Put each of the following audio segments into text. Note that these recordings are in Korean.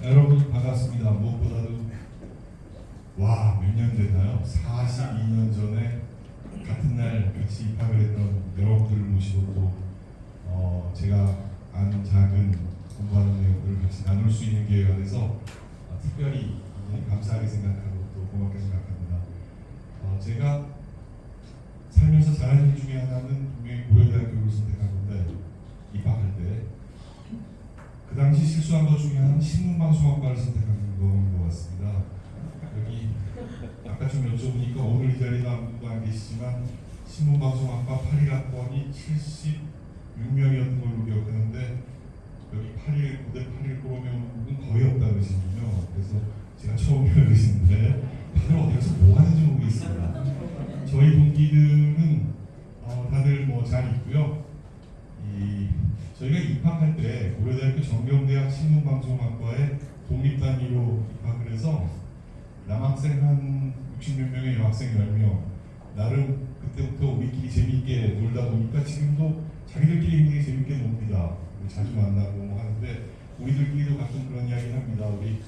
여러분 반갑습니다. 무엇보다도 몇 년 됐나요? 42년 전에 같은 날 같이 입학을 했던 여러분들을 모시고 또 제가 아는 작은 공부하는 내용들을 같이 나눌 수 있는 기회가 돼서 특별히 굉장히 감사하게 생각하고 또 고맙게 생각합니다. 제가 살면서 잘한 일 중에 하나는 분명히 고려대학교를 선택한 건데 입학할 때 그 당시 실수한 것 중에 하나는 신문방송학과를 선택한 거인 것 같습니다. 여기 아까 좀 여쭤보니까 오늘 이 자리에 아무도 안 계시지만 신문방송학과 81학번이 76명이었던 걸로 기억하는데 여기 81, 9대 81 뽑으면 거의 없다 그러시군요. 그래서 제가 처음에 그러시는데 다들 어디 가서 뭐 하는지 모르겠습니다. 저희 동기들은 다들 뭐 잘 있고요. 저희가 입학할 때 고려대학교 정경대학 신문방송학과에 독립단위로 입학을 해서 남학생 한 60몇 명에 여학생 10명 나름 그때부터 우리끼리 재미있게 놀다 보니까 지금도 자기들끼리 굉장히 재밌게 놉니다. 자주 만나고 뭐 하는데 우리들끼리도 가끔 그런 이야기를 합니다. 우리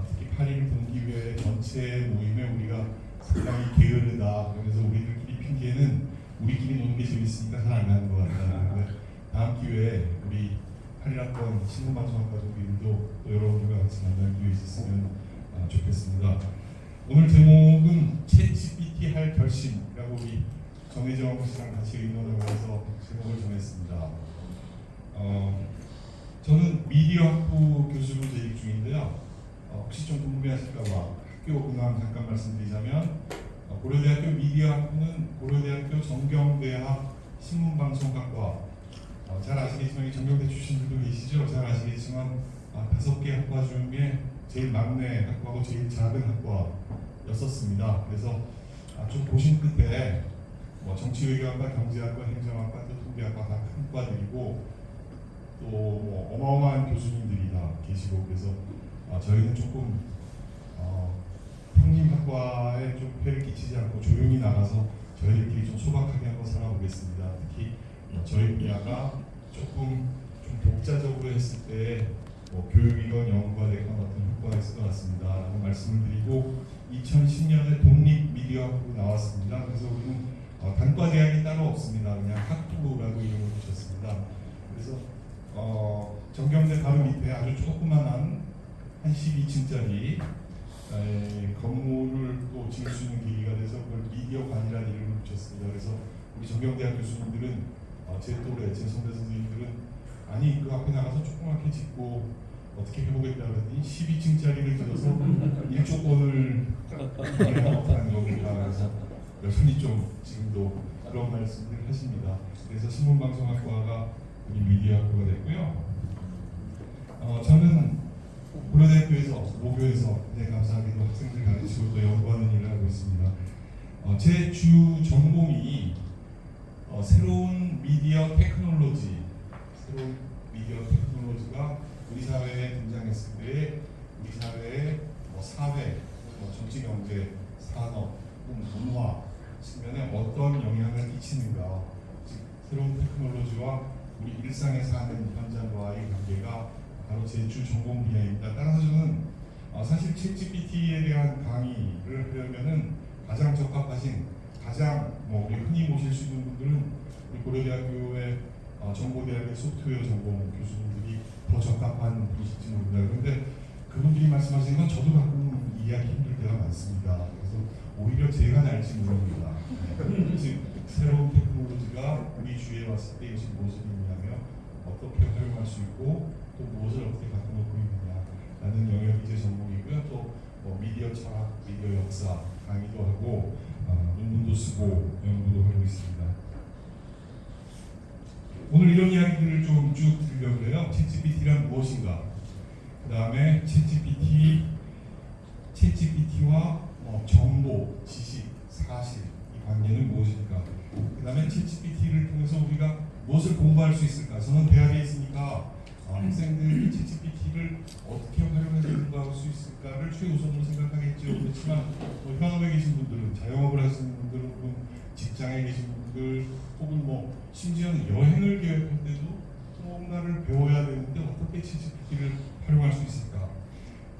특히 8.1 동기회 전체 모임에 우리가 상당히 게으르다 그러면서 우리들끼리 핑계는 우리끼리 노는 게 재밌으니까 잘 안 가는 것 같다. 다음 기회에 우리 81학번 신문방송학과 동기들도 또 여러분들과 같이 만날 기회 있었으면 좋겠습니다. 오늘 제목은 챗GPT 할 결심이라고 우리 정혜정 씨랑 같이 의논을 해서 제목을 정했습니다. 저는 미디어학부 교수로 재직 중인데요. 혹시 좀 궁금해하실까봐 학교 근황 잠깐 말씀드리자면 고려대학교 미디어학부는 고려대학교 정경대학 신문방송학과 잘 아시겠지만 정경대 출신들도 계시죠? 잘 아시겠지만 5개 학과 중에 제일 막내 학과고 제일 작은 학과였었습니다. 그래서 좀 보신 끝에 정치외교학과, 경제학과, 행정학과, 또 통계학과 다 큰 과들이고 또 어마어마한 교수님들이 다 계시고 그래서 저희는 조금 형님학과에 좀 폐를 끼치지 않고 조용히 나가서 저희들끼리 좀 소박하게 한번 살아보겠습니다. 특히 저희 분야가 조금 좀 독자적으로 했을 때 교육이건 연구과대건 어떤 효과가 있을 것 같습니다. 라고 말씀을 드리고 2010년에 독립미디어학부로 나왔습니다. 그래서 우리는 단과대학이 따로 없습니다. 그냥 학부라고 이름을 붙였습니다. 그래서 정경대 바로 밑에 아주 조그만한 한 12층짜리 건물을 또 지을 수 있는 계기가 돼서 그걸 미디어관이라는 이름을 붙였습니다. 그래서 우리 정경대학 교수님들은 제 또래, 제 선배 선생님들은 아니 그 앞에 나가서 조그맣게 짓고 어떻게 해보겠다 그랬더니 12층짜리를 들어서 1조권을 하는 겁니다. 그래서 여전히 좀 지금도 그런 말씀을 하십니다. 그래서 신문방송학과가 우리 미디어학과가 됐고요. 저는 고려대학교에서 모교에서 감사하게도 학생들 가르치고 또 연구하는 일을 하고 있습니다. 제 주 전공이 새로운 미디어 테크놀로지, 새로운 미디어 테크놀로지가 우리 사회에 등장했을 때 우리 사회의 사회, 정치, 경제, 산업, 문화 측면에 어떤 영향을 끼치는가, 즉 새로운 테크놀로지와 우리 일상에 사는 현장과의 관계가 바로 제 주 전공 분야입니다. 따라서 저는 사실 챗GPT에 대한 강의를 하려면은 가장 적합하신 가장 우리 흔히 모실 수 있는 분들은 우리 고려대학교의 정보대학의 소프트웨어 전공 교수님들이 더 적합한 분이실지 모릅니다. 그런데 그분들이 말씀하시는 건 저도 가끔 이해하기 힘들 때가 많습니다. 그래서 오히려 제가 날지 모릅니다. 즉 새로운 테크놀로지가 우리 주위에 왔을 때 이것이 무엇을 의미하며 어떻게 활용할 수 있고 또 무엇을 어떻게 갖다 놓고 있느냐라는 영역이 제 전공이고요. 또 미디어 철학, 미디어 역사 강의도 하고 논문도 쓰고 연구도 하고 있습니다. 오늘 이런 이야기들을 좀 쭉 드리려고 해요. 챗GPT란 무엇인가? 그 다음에 챗GPT와 정보, 지식, 사실 이 관계는 무엇일까? 그 다음에 챗GPT를 통해서 우리가 무엇을 공부할 수 있을까? 저는 대학에 있으니까 학생들이 챗GPT를 어떻게 활용해서 공부할 수 있을까를 최우선으로 생각하겠죠. 그렇지만 현업에 계신 분들은, 자영업을 하시는 분들은, 혹은 직장에 계신 분들, 혹은 심지어는 여행을 계획할 때도 뭔가를 배워야 되는데 어떻게 챗GPT를 활용할 수 있을까?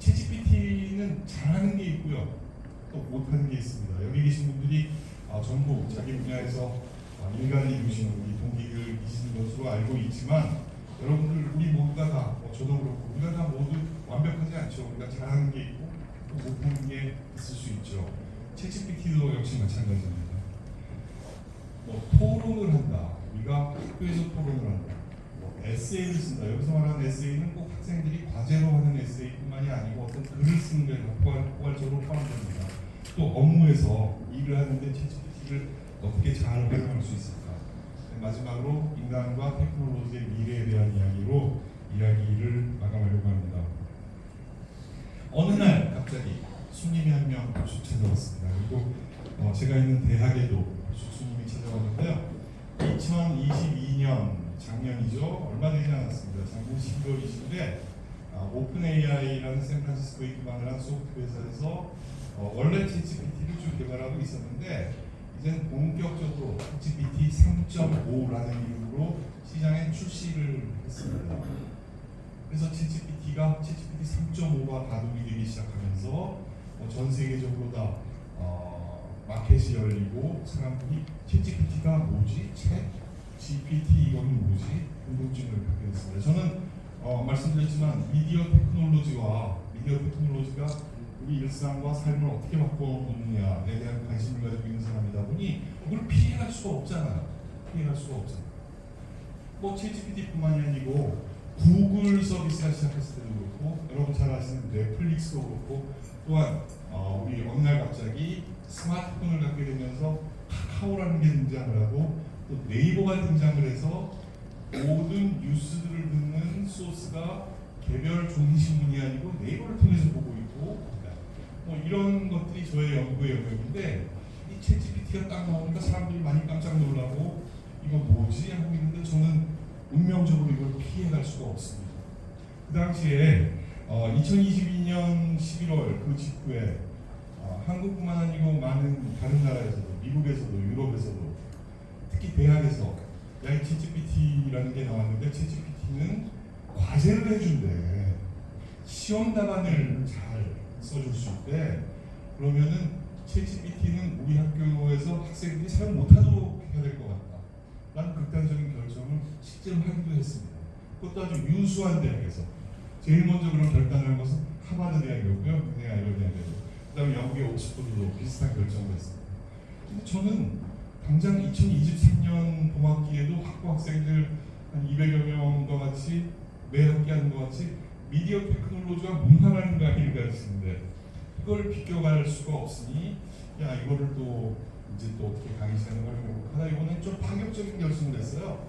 챗GPT는 잘하는 게 있고요, 또 못하는 게 있습니다. 여기 계신 분들이 전부 자기 분야에서 일가를 이루시는 우리 동기들이시는 것으로 알고 있지만, 여러분들 우리 모두가 다, 저도 그렇고 우리가 다 모두 완벽하지 않죠. 우리가 잘하는 게 있고 또 못하는 게 있을 수 있죠. 챗GPT도 역시 마찬가지입니다. 토론을 한다. 우리가 학교에서 토론을 한다. 에세이를 쓴다. 여기서 말하는 에세이는 꼭 학생들이 과제로 하는 에세이뿐만이 아니고 어떤 글을 쓰는 게 포괄적으로 포함됩니다. 또 업무에서 일을 하는데 챗GPT를 어떻게 잘 활용할 수 있을까? 마지막으로 인간과 테크놀로지의 미래에 대한 이야기로 이야기를 마감하려고 합니다. 어느 날 갑자기 손님이 한 명 쑥 찾아왔습니다. 그리고 제가 있는 대학에도 손님이 찾아왔는데요. 2022년 작년이죠. 얼마 되지 않았습니다. 작년 12월이신데 오픈 AI라는 샌프란시스코에 기반을 한 소프트 회사에서 원래 챗GPT를 좀 개발하고 있었는데 이제는 본격적으로 GPT 3.5라는 이름으로 시장에 출시를 했습니다. 그래서 챗GPT 3.5가 가동이 되기 시작하면서 전 세계적으로 다 마켓이 열리고 사람들이 챗GPT가 뭐지? 챗GPT 이거는 뭐지? 궁금증을 갖게 됐습니다. 저는 말씀드렸지만 미디어 테크놀로지가 우리 일상과 삶을 어떻게 바꿔놓느냐에 대한 관심을 가지고 있는 사람이다 보니 그걸 피해갈 수가 없잖아요. 챗GPT뿐만이 아니고 구글 서비스가 시작했을 때도 그렇고, 여러분 잘 아시는 넷플릭스도 그렇고, 또한 우리 어느 날 갑자기 스마트폰을 갖게 되면서 카카오라는 게 등장을 하고 또 네이버가 등장을 해서 모든 뉴스들을 듣는 소스가 개별 종이신문이 아니고 네이버를 통해서 보고 있고, 이런 것들이 저의 연구의 영역인데, 이 챗GPT가 딱 나오니까 사람들이 많이 깜짝 놀라고 이거 뭐지? 하고 있는데 저는 운명적으로 이걸 피해갈 수가 없습니다. 그 당시에 2022년 11월 그 직후에 한국뿐만 아니고 많은 다른 나라에서도, 미국에서도, 유럽에서도, 특히 대학에서 이 챗GPT라는 게 나왔는데, 챗GPT는 과제를 해준대. 시험 답안을 잘 써줄 수 있대. 그러면은 챗GPT는 우리 학교에서 학생들이 사용 못하도록 해야 될 것 같다. 라는 극단적인 결정을 실제로 하기도 했습니다. 그것도 아주 유수한 대학에서. 제일 먼저 그런 결단을 한 것은 하버드 대학이었고요. 내가 이런 대학이었고, 그 다음에 영국의 옥스퍼드도 비슷한 결정을 했습니다. 근데 저는 당장 2023년 봄학기에도 학부 학생들 한 200여 명과 같이 매 학기 하는 것 같이 미디어 테크놀로지와 문화라는 강의를 가르치는데 그걸 비껴갈 수가 없으니 이거를 또 어떻게 강의 시간을 활용해볼까 하다 이번엔 좀 파격적인 결심을 했어요.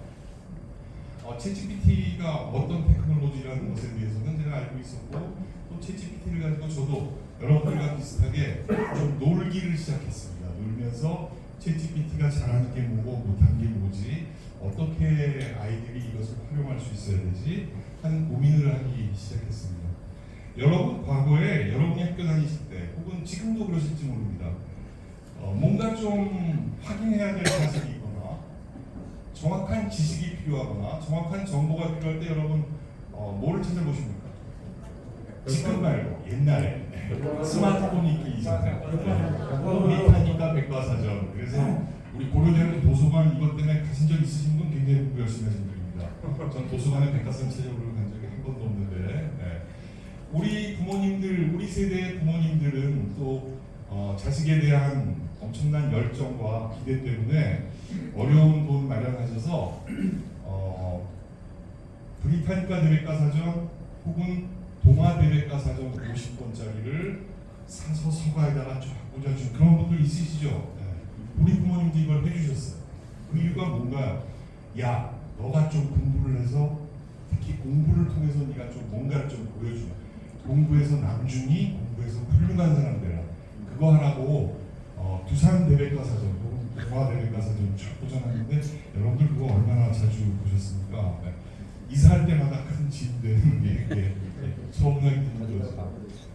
챗GPT가 어떤 테크놀로지라는 것에 대해서는 제가 알고 있었고, 또 챗GPT를 가지고 저도 여러분들과 비슷하게 좀 놀기를 시작했습니다. 놀면서 챗GPT가 잘하는 게 뭐고 못하는 게 뭐지, 어떻게 아이들이 이것을 활용할 수 있어야 되지 하는 고민을 하기 시작했습니다. 여러분 과거에 여러분이 학교 다니실 때 혹은 지금도 그러실지 모릅니다. 뭔가 좀 확인해야 될 사실이 있거나 정확한 지식이 필요하거나 정확한 정보가 필요할 때 여러분 뭐를 찾아보십니까? 지금 말고 옛날에 스마트폰이 있기 이전에 데이터니까 백과사전. 그래서 우리 고려대학교 도서관 이것 때문에 가신 적 있으신 분 굉장히 공부 열심히 하신 분입니다. 전 도서관에 백과사전 찾아보러 간 적이 한 번도 없는데, 우리 부모님들, 우리 세대의 부모님들은 또 자식에 대한 엄청난 열정과 기대 때문에 어려운 돈 마련하셔서 브리타니카 대백과사전 혹은 동아 대백과사전 50권짜리를 사서 서가에다가 쫙 꽂아준 그런 분들 있으시죠? 우리 부모님도 이걸 해주셨어요. 그 이유가 뭔가요? 야, 너가 좀 공부를 해서, 특히 공부를 통해서 네가 좀 뭔가를 좀 보여주라. 공부에서 남중이, 공부에서 훌륭한 사람 되라. 그거 하라고 두산 대백과사전 혹은 동아 대백과사전 쫙 꽂아놨는데, 여러분들 그거 얼마나 자주 보셨습니까? 이사할 때마다 큰 짐되는 게 처음나게 드는 거죠.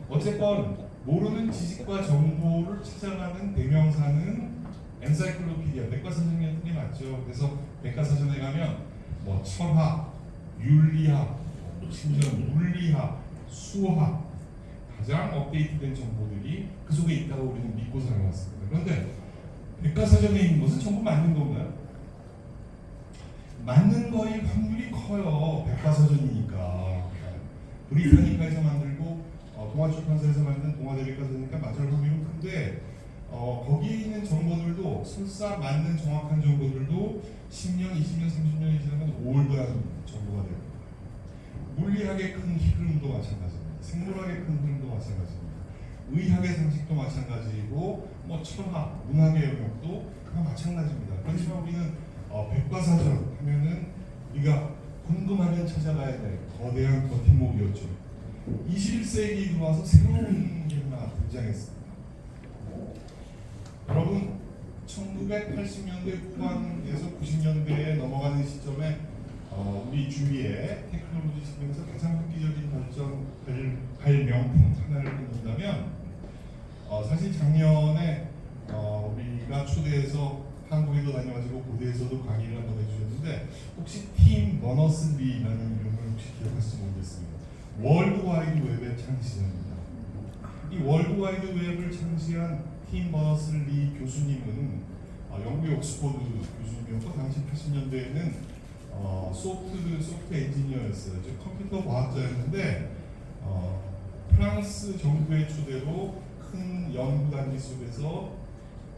어쨌건 모르는 지식과 정보를 찾아가는 대명사는 엔사이클로피디아, 백과사전이라는 게 맞죠. 그래서 백과사전에 가면 철학, 윤리학, 심지어 물리학, 수학 가장 업데이트된 정보들이 그 속에 있다고 우리는 믿고 살아왔습니다. 그런데 백과사전에 있는 것은 전부 맞는 건가요? 맞는 거일 확률이 커요. 백과사전이니까. 브리타니카에서 만들고 동아출판사에서 만든 동아대백과사전이니까 맞을 확률은 큰데 거기에 있는 정보들도 설사 맞는 정확한 정보들도 10년, 20년, 30년이 지나면 올드한 정보가 됩니다. 물리학의 큰 흐름도 마찬가지입니다. 생물학의 큰 흐름도 마찬가지입니다. 의학의 상식도 마찬가지고 뭐 철학, 문학의 영역도 다 마찬가지입니다. 그렇지만 우리는 백과사전 하면은 우리가 궁금하면 찾아가야 될 거대한 버팀목이었죠. 21세기 들어와서 새로운 게 하나 등장했습니다. 여러분 1980년대 후반에서 90년대에 넘어가는 시점에 우리 주위에 테크놀로지 측면에서 가장 획기적인 발명품 하나를 꼽는다면 사실 작년에 우리가 초대해서 한국에도 다녀가지고 고대에서도 강의를 한번 해주셨는데 혹시 팀 버너스-리라는 이름을 혹시 기억하실지 모르겠습니다. 월드와이드 웹의 창시자입니다. 이 월드와이드 웹을 창시한 팀 버너스-리 교수님은 영국의 옥스퍼드 교수님이었고 당시 80년대에는 소프트 엔지니어였어요. 즉 컴퓨터 과학자였는데 프랑스 정부의 초대로 큰 연구단지 속에서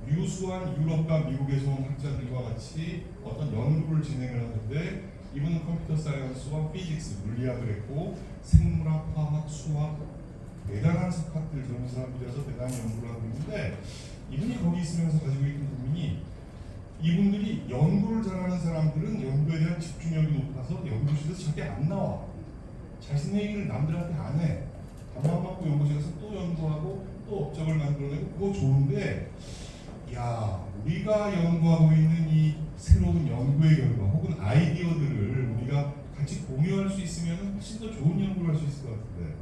유수한 유럽과 미국에서 온 학자들과 같이 어떤 연구를 진행을 하는데 이분은 컴퓨터 사이언스와 피직스, 물리학을 했고 생물학, 화학, 수학 대단한 석학들 젊은 사람들이라서 대단히 연구를 하고 있는데 이분이 거기 있으면서 가지고 있는 고민이 이분들이 연구를 잘하는 사람들은 연구에 대한 집중력이 높아서 연구실에서 절대 안 나와. 자신의 일을 남들한테 안 해. 밥만 먹고 연구실 가서 또 연구하고 또 업적을 만들어내고 그거 좋은데 야 우리가 연구하고 있는 이 새로운 연구의 결과 혹은 아이디어들을 우리가 같이 공유할 수 있으면 훨씬 더 좋은 연구를 할 수 있을 것 같은데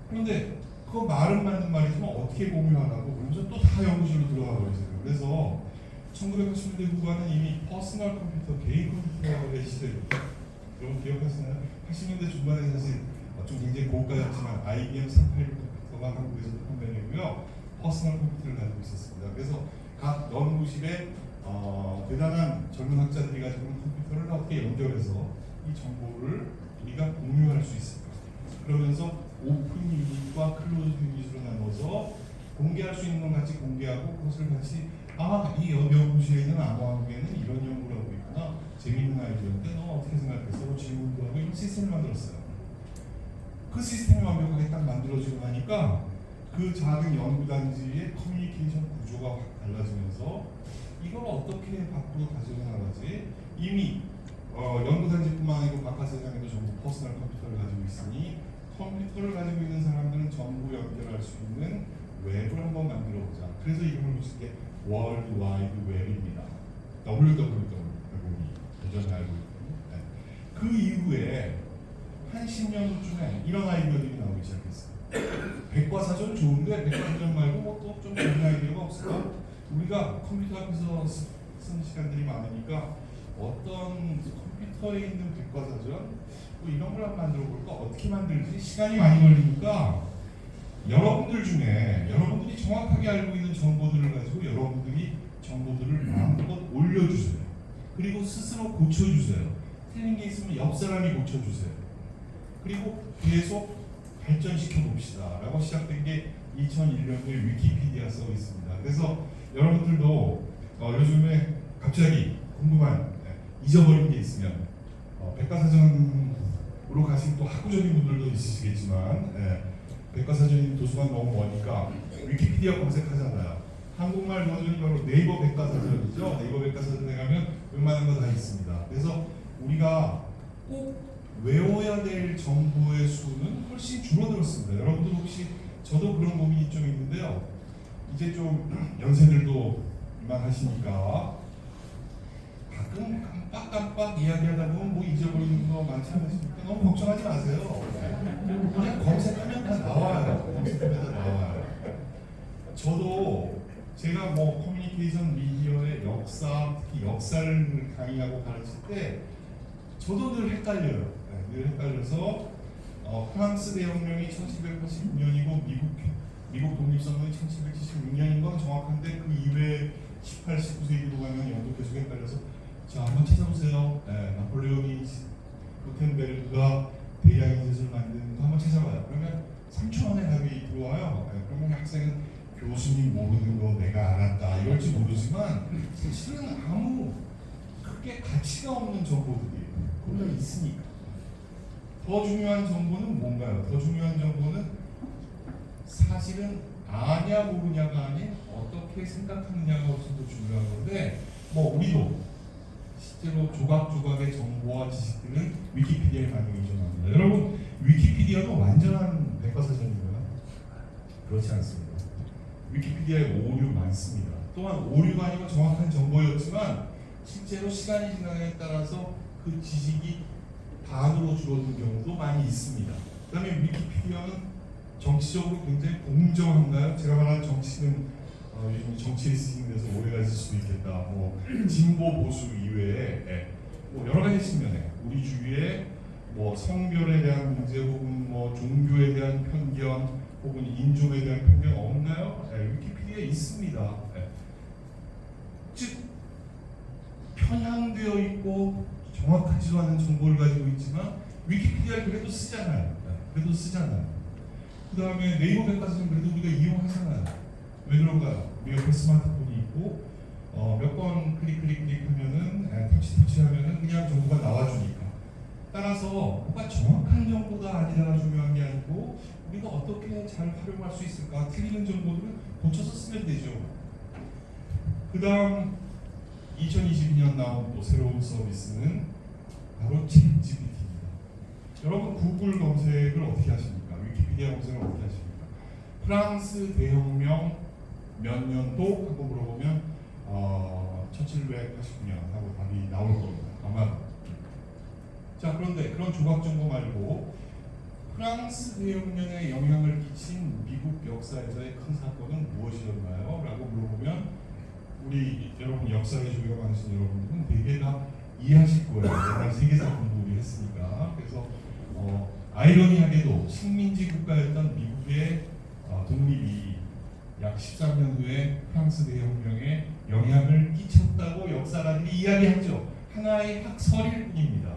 그런데 그 말은 맞는 말이지만 어떻게 공유하라고 그러면서 또 다 연구실로 들어가 버리세요. 그래서 1980년대 후반은 이미 퍼스널 컴퓨터, 개인 컴퓨터의 시대입니다. 여러분 기억하시나요? 80년대 중반에 사실 좀 굉장히 고가였지만 IBM 386 컴퓨터가 한국에서도 판매되고요. 퍼스널 컴퓨터를 가지고 있었습니다. 그래서 각 연구실에 대단한 젊은 학자들이 가지고 있는 컴퓨터를 어떻게 연결해서 이 정보를 우리가 공유할 수 있을까? 그러면서 오픈 유닛과 클로즈 유닛으로 나눠서 공개할 수 있는 건 같이 공개하고 그것을 같이 이 연구실에 있는 암호학에는 이런 연구를 하고 있구나. 재미있는 아이디어인데 너 어떻게 생각해? 서로 질문도 하고 이런 시스템을 만들었어요. 그 시스템이 완벽하게 딱 만들어지고 나니까 그 작은 연구단지의 커뮤니케이션 구조가 확 달라지면서 이걸 어떻게 밖으로 가져가 나가지? 이미 연구단지뿐만 아니고 바깥 세상에도 전부 퍼스널 컴퓨터를 가지고 있으니 컴퓨터를 가지고 있는 사람들은 전부 연결할 수 있는 웹을 한번 만들어 보자. 그래서 이름을 붙인 월드 와이드 웹입니다. WWW 예전에 알고 있던. 그 이후에 한 10년 후쯤에 이런 아이디어들이 나오기 시작했어요. 백과사전 좋은데 백과사전 말고 뭐 또 좀 좋은 아이디어가 없을까? 우리가 컴퓨터 앞에서 쓰는 시간들이 많으니까 어떤 컴퓨터에 있는 백과사전 뭐 이런 걸 한번 만들어 볼까? 어떻게 만들지? 시간이 많이 걸리니까 여러분들 중에 여러분들이 정확하게 알고 있는 정보들을 가지고 여러분들이 정보들을 마음껏 올려주세요. 그리고 스스로 고쳐주세요. 틀린 게 있으면 옆 사람이 고쳐주세요. 그리고 계속 발전시켜 봅시다 라고 시작된 게 2001년도에 위키피디아 써 있습니다. 그래서 여러분들도 요즘에 갑자기 궁금한 잊어버린 게 있으면 백과사전으로 가신 또 학구적인 분들도 있으시겠지만 백과사전이 도서관 너무 머니까 위키피디아 검색하잖아요. 한국말 버전이 바로 네이버 백과사전이죠. 네이버 백과사전에 가면 웬만한 거 다 있습니다. 그래서 우리가 꼭 외워야 될 정보의 수는 훨씬 줄어들었습니다. 여러분들 혹시 저도 그런 고민이 좀 있는데요. 이제 좀 연세들도 이만하시니까 가끔 깜빡깜빡 이야기하다 보면 뭐 잊어버리는 거 많지 않으십니까? 너무 걱정하지 마세요. 그냥 검색하면 다 나와요. 검색하면 다 나와요. 저도 제가 뭐 커뮤니케이션 미디어의 역사, 특히 역사를 강의하고 가르칠 때 저도 늘 헷갈려요. 늘 헷갈려서 프랑스 대혁명이 1789년이고 미국 독립선언이 1776년인 건 정확한데 그 이외에 18, 19세기로 가면 연도 계속 헷갈려서 자 한번 찾아보세요. 나폴레옹이 구텐베르그가 대양인쇄소를 만드는 거 한번 찾아봐요. 그러면 3초 안에 답이 들어와요. 그러면 학생은 교수님 모르는 거 내가 알았다 이럴지 모르지만 사실은 아무 크게 가치가 없는 정보들이 거기다 있으니까. 더 중요한 정보는 뭔가요? 더 중요한 정보는 사실은 아냐 모르냐가 아닌 어떻게 생각하느냐가 훨씬 더 중요한 건데 우리도 실제로 조각조각의 정보와 지식들은 위키피디아에 많이 의존합니다. 여러분 위키피디아는 완전한 백과사전인가요? 그렇지 않습니다. 위키피디아에 오류 많습니다. 또한 오류가 아니고 정확한 정보였지만 실제로 시간이 지남에 따라서 그 지식이 반으로 줄어든 경우도 많이 있습니다. 그 다음에 위키피디아는 정치적으로 굉장히 공정한가요? 제가 말하는 정치는 요즘 정치에 쓰이는 데서 오해가 있을 수도 있겠다. 진보 보수 이외에 여러 가지 측면에 우리 주위에 성별에 대한 문제 혹은 종교에 대한 편견 혹은 인종에 대한 편견 없나요? 위키피디아에 있습니다. 즉 편향되어 있고 정확하지도 않은 정보를 가지고 있지만 위키피디아를 그래도 쓰잖아요. 그 다음에 네이버 백과사전 그래도 우리가 이용하잖아요. 왜 그런가요? 우리 옆에 스마트폰이 있고 몇 번 클릭하면은 터치하면은 그냥 정보가 나와주니까. 따라서 뭔가 정확한 정보가 아니라 중요한 게 아니고 우리가 어떻게 잘 활용할 수 있을까? 틀리는 정보들은 고쳐서 쓰면 되죠. 그 다음 2022년 나온 또 새로운 서비스는 바로 챗GPT입니다. 여러분 구글 검색을 어떻게 하십니까? 위키피디아 검색을 어떻게 하십니까? 프랑스 대혁명 몇 년도 하고 물어보면 1789년 하고 답이 나올 겁니다. 아마. 자 그런데 그런 조각 정보 말고 프랑스 대혁명에 영향을 끼친 미국 역사에서의 큰 사건은 무엇이었나요? 라고 물어보면 우리 여러분 역사의 조예가 많으신 여러분들은 대개 다 이해하실 거예요. 옛날 세계사 공부를 했으니까. 그래서 아이러니하게도 식민지 국가였던 미국의 독립이 약 13년 후에 프랑스 대혁명에 영향을 끼쳤다고 역사가들이 이야기하죠. 하나의 학설일 뿐입니다.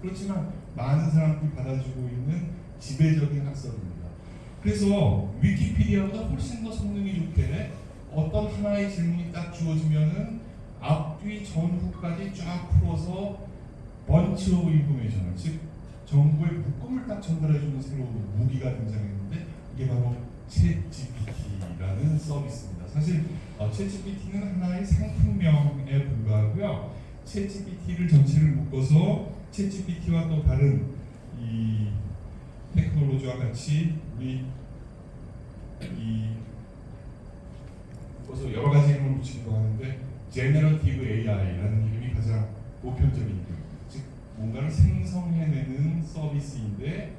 그렇지만 많은 사람들이 받아주고 있는 지배적인 학설입니다. 그래서 위키피디아보다 훨씬 더 성능이 좋게 어떤 하나의 질문이 딱 주어지면은 앞뒤 전후까지 쫙 풀어서 번치 오브 인포메이션을 즉 정보의 묶음을 딱 전달해주는 새로운 무기가 등장했는데 이게 바로 챗GPT라는 서비스입니다. 사실 챗GPT는 하나의 상품명에 불과하고요. 챗GPT를 전체를 묶어서 챗GPT와 또 다른 이 테크놀로지와 같이 우리 그래서 여러 가지 이름을 붙이기도 하는데 제너러티브 AI라는 이름이 가장 보편적인 이름. 즉 뭔가를 생성해내는 서비스인데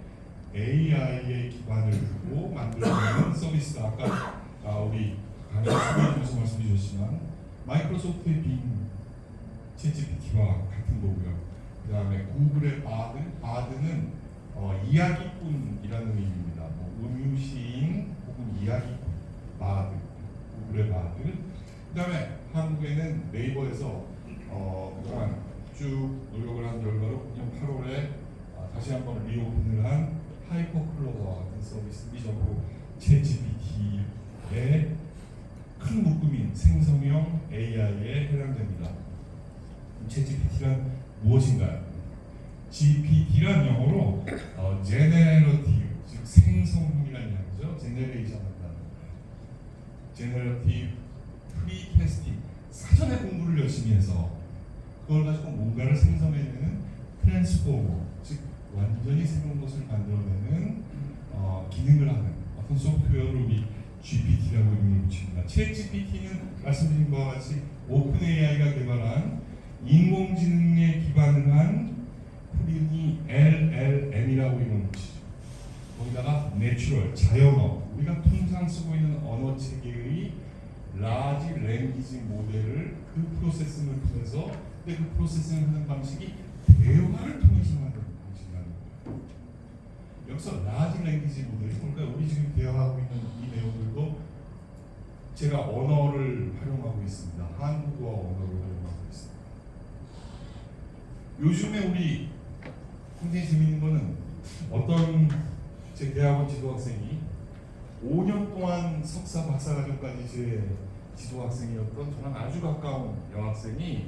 AI에 기반을 두고 만들어내는 서비스가 아까 우리 강의 소개해주면서 말씀해주셨지만 마이크로소프트의 빙 챗GPT와 같은 거고요. 그 다음에 구글의 바드는 이야기꾼이라는 의미입니다. 음유시인 혹은 이야기꾼 바드, 구글의 바드. 그 다음에 한국에는 네이버에서 그동안 쭉 노력을 한 결과로 그냥 8월에 다시 한번 리오픈을 한 하이퍼클로버와 같은 서비스들이 전부 챗GPT의 큰 묶음인 생성형 AI에 해당됩니다. 챗GPT란 무엇인가요? GPT란 영어로 Generative, 즉 생성이라는 이야기죠. Generation 한다는 Generative Pre-Testing, 사전에 공부를 열심히 해서 그걸 가지고 뭔가를 생성해내는 트랜스포머, 즉 완전히 새로운 것을 만들어내는 기능을 하는 어떤 소프트웨어를 우리 GPT라고 이름을 붙입니다. 챗GPT는 말씀드린 바와 같이 오픈 AI가 개발한 인공지능에 기반을 한 흔히 LLM이라고 이름을 붙이죠. 거기다가 내추럴, 자연어, 우리가 통상 쓰고 있는 언어 체계의 라지 랭귀지 모델을 그 프로세싱을 통해서, 근데 그 프로세싱을 하는 방식이 대화를 통해서 하는 방식이라는 거예요. 그래서 라지 랭귀지 모델이 뭘까요? 우리 지금 대화하고 있는 이 내용들도 제가 언어를 활용하고 있습니다. 한국어 언어를 활용하고 있습니다. 요즘에 우리 굉장히 재미있는 거는 어떤 제 대학원 지도학생이 5년 동안 석사 박사과정까지 제 지도학생이었던 저랑 아주 가까운 여학생이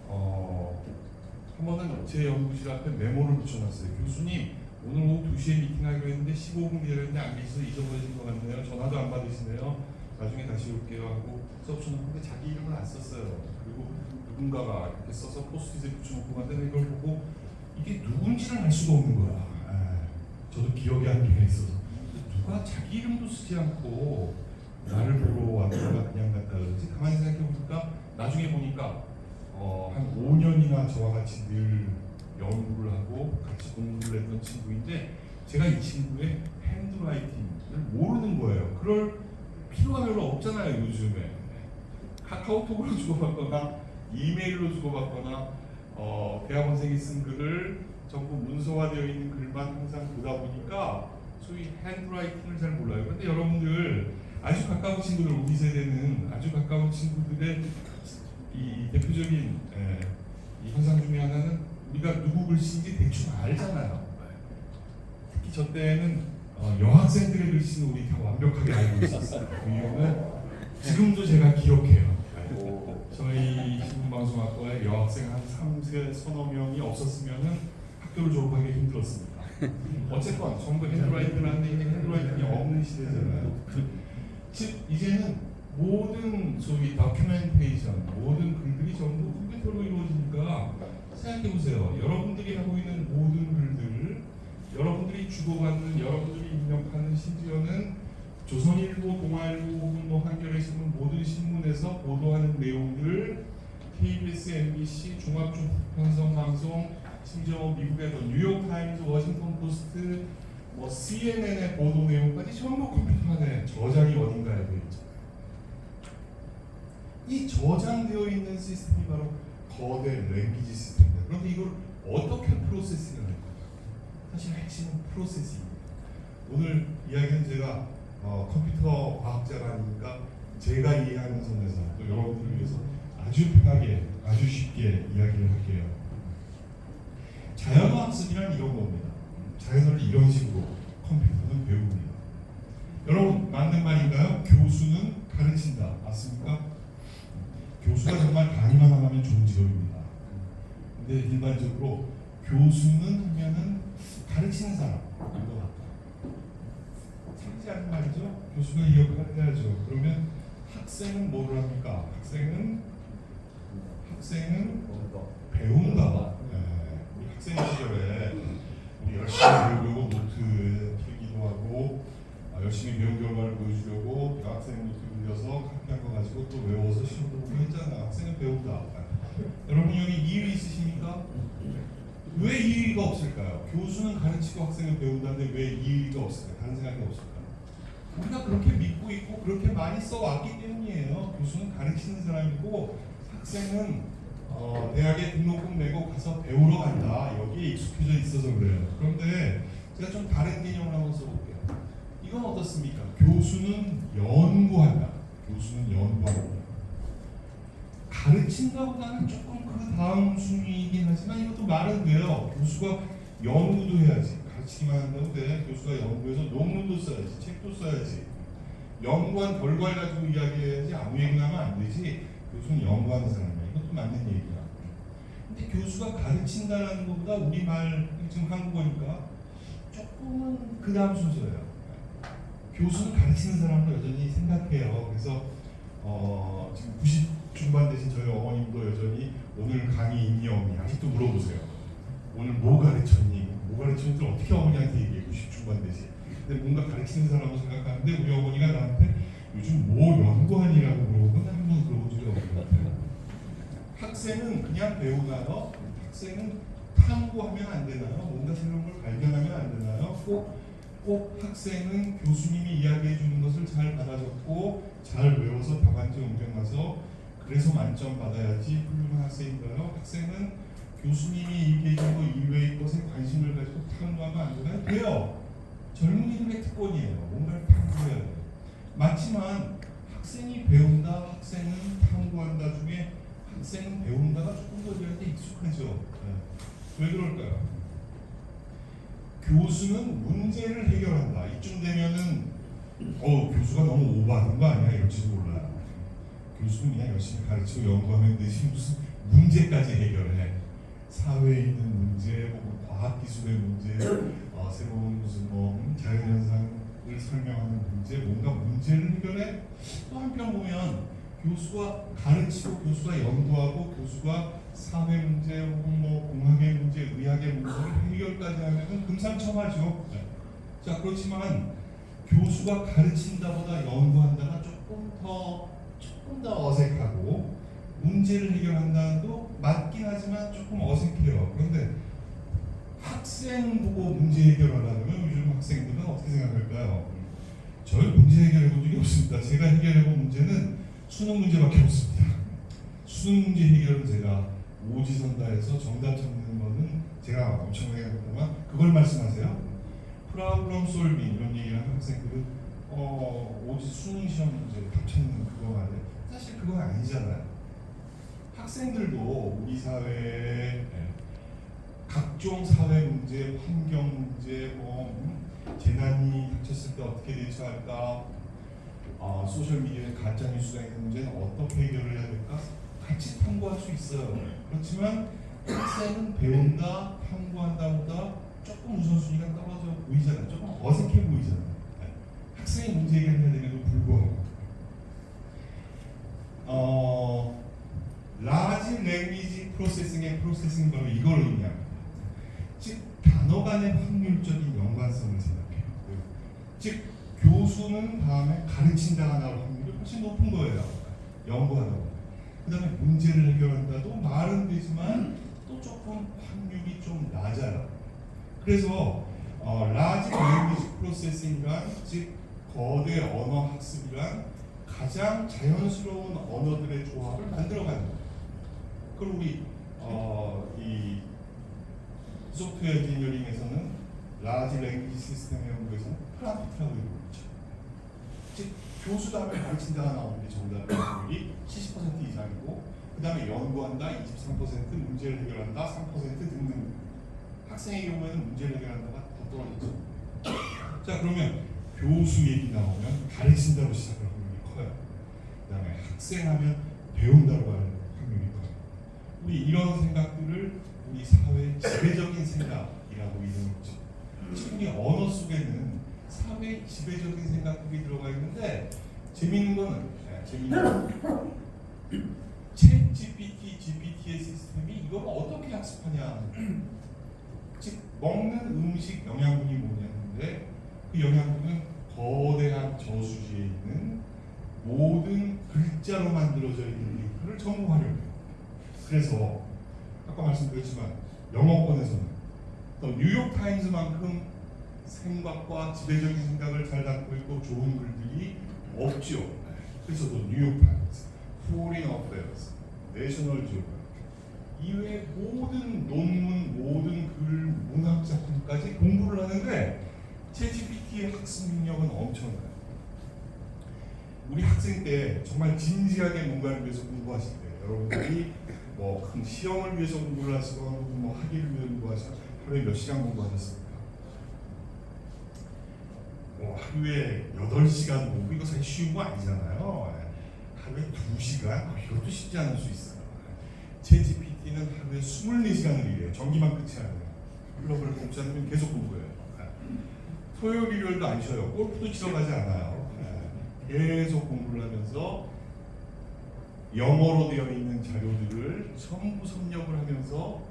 한 번은 제 연구실 앞에 메모를 붙여놨어요. 교수님, 오늘 오후 2시에 미팅하기로 했는데 15분 기다렸는데 안 계셔서 잊어버리신 것 같네요. 전화도 안 받으시네요. 나중에 다시 올게요 하고 써붙여놓고 근데 자기 이름을 안 썼어요. 그리고 누군가가 이렇게 써서 포스트잇에 붙여놓고 갔는데 이걸 보고 이게 누군지를 알 수가 없는 거야. 저도 기억에 한계가 있어서 누가 자기 이름도 쓰지 않고 나를 보러 왔다가 그냥 갔다 그러지. 가만히 생각해보니까 나중에 보니까 한 5년이나 저와 같이 늘 연구를 하고 같이 공부를 했던 친구인데 제가 이 친구의 핸드라이팅을 모르는 거예요. 그럴 필요가 별로 없잖아요. 요즘에 카카오톡으로 주고받거나 이메일로 주고받거나 대학원생이 쓴 글을 전부 문서화되어 있는 글만 항상 보다 보니까 소위 핸드라이팅을 잘 몰라요. 그런데 여러분들 아주 가까운 친구들, 우리 세대는 아주 가까운 친구들의 이 대표적인 이 현상 중에 하나는 우리가 누구 글씨인지 대충 알잖아요. 특히 저 때는 여학생들의 글씨는 우리 다 완벽하게 알고 있었어요. 그 이유는 지금도 제가 기억해요. 저희 신문방송학과에 여학생 한 3세 서너 명이 없었으면은 학교를 졸업하기 힘들었습니다. 어쨌건 전부 핸드라이팅을 하는데 이제 핸드라이팅이 없는 시대잖아요. 즉 이제는 모든 소위 다큐멘테이션, 모든 글들이 전부 컴퓨터로 이루어지니까 생각해보세요. 여러분들이 하고 있는 모든 글들, 여러분들이 주고받는, 여러분들이 입력하는, 심지어는 조선일보, 동아일보 혹은 뭐 한겨레 신문 모든 신문에서 보도하는 내용들, KBS, MBC, 종합편성방송, 심지어 미국의 뉴욕타임즈, 워싱턴 포스트, 뭐 CNN의 보도 내용까지 전부 컴퓨터 안에 저장이 어딘가에 되어 있죠. 이 저장되어 있는 시스템이 바로 거대 랭귀지 시스템입니다. 그런데 이걸 어떻게 프로세싱을 할 거냐? 사실 핵심은 프로세싱입니다. 오늘 이야기는 제가 컴퓨터 과학자가 아니니까 제가 이해하는 선에서 또 여러분들을 위해서 아주 편하게, 아주 쉽게 이야기를 할게요. 자연어 학습이란 이런 겁니다. 자연어를 이런 식으로 컴퓨터는 배웁니다. 여러분, 맞는 말인가요? 교수는 가르친다. 맞습니까? 교수가 정말 강의만 하면 좋은 직업입니다. 근데 일반적으로 교수는 하면은 가르치는 사람, 이거 같다. 틀리지 않은 말이죠? 교수가 이 역할을 해야죠. 그러면 학생은 뭐를 합니까? 학생은 배운다. 우리 학생 시절에 우리 열심히 배우려고 노트 필기도 하고 열심히 배운 결과를 보여주려고 학생 노트 빌려서 카피한 거 가지고 또 외워서 시험도 보고 했잖아. 학생은 배운다. 여러분 여기 이의 있으십니까? 왜 이의가 없을까요? 교수는 가르치고 학생은 배운다는데 왜 이의가 없을까요? 다른 생각이 없을까요? 우리가 그렇게 믿고 있고 그렇게 많이 써왔기 때문이에요. 교수는 가르치는 사람이고 학생은 대학에 등록금 내고 가서 배우러 간다. 여기에 익숙해져 있어서 그래요. 그런데 제가 좀 다른 개념을 한번 써볼게요. 이건 어떻습니까? 교수는 연구한다. 교수는 연구한다. 가르친다보다는 조금 그 다음 순위이긴 하지만 이것도 말은 돼요. 교수가 연구도 해야지. 가르치기만 한다고 돼. 교수가 연구해서 논문도 써야지. 책도 써야지. 연구한 결과를 가지고 이야기해야지 아무 얘기나 하면 안 되지. 교수는 연구하는 사람이야. 이것도 맞는 얘기야. 근데 교수가 가르친다는 것보다 우리말 지금 한국어니까 조금은 그 다음 순서예요. 교수는 가르치는 사람으로 여전히 생각해요. 그래서 지금 90 중반 되신 저희 어머님도 여전히 오늘 강의 있니 없니 아직도 물어보세요. 오늘 뭐 가르쳤니? 뭐 가르쳤는지 어떻게 어머니한테 얘기해. 90 중반 되시. 근데 뭔가 가르치는 사람으로 생각하는데 우리 어머니가 나한테 요즘 뭐 연구하니라고 물어보면 한 번 들어본 적이 없는 것 같아요. 학생은 그냥 배우나요? 학생은 탐구하면 안 되나요? 뭔가 새로운 걸 발견하면 안 되나요? 꼭 학생은 교수님이 이야기해 주는 것을 잘 받아 적고 잘 외워서 답안지 옮겨가서 그래서 만점 받아야지 훌륭한 학생인가요? 학생은 교수님이 얘기해 준 것 이외의 것에 관심을 가지고 탐구하면 안 되나요? 돼요. 젊은이들의 특권이에요. 뭔가를 탐구해야 돼요. 맞지만 학생이 배운다, 학생은 탐구한다 중에 학생은 배운다가 조금 더 우리한테 익숙하죠. 왜 그럴까요? 교수는 문제를 해결한다. 이쯤 되면은 교수가 너무 오버하는 거 아니야? 이럴지도 몰라요. 교수는 그냥 열심히 가르치고 연구하면 되지 무슨 문제까지 해결해. 사회에 있는 문제, 혹은 과학기술의 문제, 새로운 무슨 자연현상을 설명하는 문제, 뭔가 문제를 해결해. 또 한편 보면 교수가 가르치고, 교수가 연구하고, 교수가 사회 문제, 혹은 공학의 문제, 의학의 문제를 해결까지 하면은 금상첨화죠. 자, 그렇지만 교수가 가르친다보다 연구한다가 조금 더 어색하고, 문제를 해결한다도 맞긴 하지만 조금 어색해요. 그런데 학생 보고 문제 해결하려면 요즘 학생들은 어떻게 생각할까요? 저는 문제 해결해 본 적이 없습니다. 제가 해결해 본 문제는 수능 문제밖에 없습니다. 수능 문제 해결은 제가 오지선다해서 정답 찾는 거는 제가 엄청나게 합니다만, 그걸 말씀하세요? 프로블럼 솔빙 이런 얘기를 하는 학생들은 오지 수능 시험 문제 답 찾는 그거 말이에요. 사실 그건 아니잖아요. 학생들도 우리 사회에 각종 사회 문제, 환경 문제, 재난이 닥쳤을 때 어떻게 대처할까, 소셜 미디어에 가짜 뉴스가 있는 문제는 어떻게 해결을 해야 될까, 같이 탐구할 수 있어요. 그렇지만 학생은 배운다, 탐구한다보다 조금 우선순위가 떨어져 보이잖아요. 조금 어색해 보이잖아요. 학생이 문제 해결해야 됨에도 불구하고. 라지 랭귀지 프로세싱의 프로세싱 바로 이걸 의미합니다. 즉 단어 간의 확률적인 연관성을 생각해요. 즉 교수는 다음에 가르친다가 나올 확률이 훨씬 높은 거예요. 연구하다 보면. 그 다음에 문제를 해결한다도 말은 되지만 또 조금 확률이 좀 낮아요. 그래서 라지 랭귀지 프로세싱이란, 즉 거대 언어 학습이란 가장 자연스러운 언어들의 조합을 만들어가는 거예요. 그리고 우리 이 소프트웨어 엔지니어링에서는 라지 랭귀지 시스템 연구에서는 프롬프트라고 이루어지죠. 즉 교수 다음에 가르친다가 나오는 게 정답 확률이 70% 이상이고, 그 다음에 연구한다 23%, 문제를 해결한다 3% 등등. 학생의 경우에는 문제를 해결한다가 더 떨어지죠. 자, 그러면 교수 얘기 나오면 가르친다고 시작할 확률이 커요. 그 다음에 학생하면 배운다고 하는 확률이 커요. 우리 이런 생각들을 우리 사회의 지배적인 생각이라고 이름했죠. 우리 언어 속에는 사회의 지배적인 생각들이 들어가 있는데, 재미있는 거는 챗 GPT, GPT의 시스템이 이걸 어떻게 학습하냐. 즉 먹는 음식 영양분이 뭐냐는데, 그 영양분은 거대한 저수지에 있는 모든 글자로 만들어져 있는 데이터를 전부 활용해요. 그래서 아까 말씀드렸지만 영어권에서는 또 뉴욕타임즈만큼 생각과 지배적인 생각을 잘 담고 있고 좋은 글들이 없죠. 그래서 또 뉴욕타임즈, 포린 어페어스, 내셔널 지오그래피 이외의 모든 논문, 모든 글, 문학 작품까지 공부를 하는데 챗GPT의 학습 능력은 엄청나요. 우리 학생 때 정말 진지하게 뭔가를 위해서 공부하실 때 여러분들이 큰 시험을 위해서 공부를 하시거나 학위를 위해서 공부하시거나 하루에 몇 시간 공부하셨습니까? 하루에 8시간 공부, 이거 사실 쉬운 거 아니잖아요. 하루에 2시간? 이것도 쉽지 않을 수 있어요. 챗GPT는 하루에 24시간을 일해요. 전기만 끝이 아니에요. 클럽을 공지 않으면 계속 공부해요. 토요일, 일요일도 안 쉬어요. 골프도 치러 가지 않아요. 계속 공부를 하면서 영어로 되어 있는 자료들을 전부 섭렵을 하면서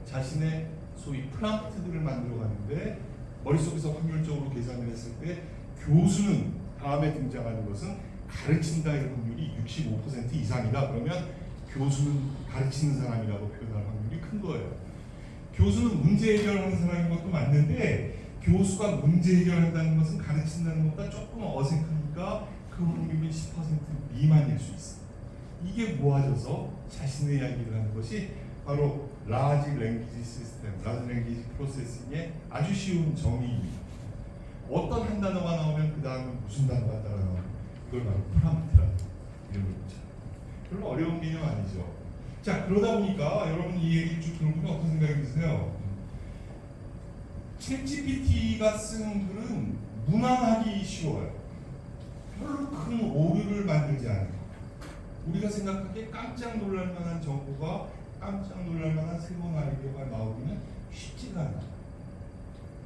자신의 소위 프롬프트들을 만들어가는데, 머릿속에서 확률적으로 계산을 했을 때 교수는 다음에 등장하는 것은 가르친다의 확률이 65% 이상이다. 그러면 교수는 가르치는 사람이라고 표현할 확률이 큰 거예요. 교수는 문제 해결하는 사람인 것도 맞는데, 교수가 문제 해결한다는 것은 가르친다는 것보다 조금 어색하니까 그 확률이 10% 미만일 수 있어요. 이게 모아져서 자신의 이야기를 하는 것이 바로 라지 랭귀지 시스템, 라지 랭귀지 프로세싱의 아주 쉬운 정의입니다. 어떤 한 단어가 나오면 그 다음에 무슨 단어가 따라 나오면 그걸 바로 프롬프트라는 이름을 붙여요. 별로 어려운 개념 아니죠. 자, 그러다 보니까 여러분 이 얘기 쭉 들어보면 어떤 생각이 드세요? 챗GPT가 쓰는 글은 무난하기 쉬워요. 별로 큰 오류를 만들지 않아요. 우리가 생각하기에 깜짝 놀랄 만한 정보가 깜짝 놀랄 만한 새로운 아이디어가 나오기는 쉽지가 않아요.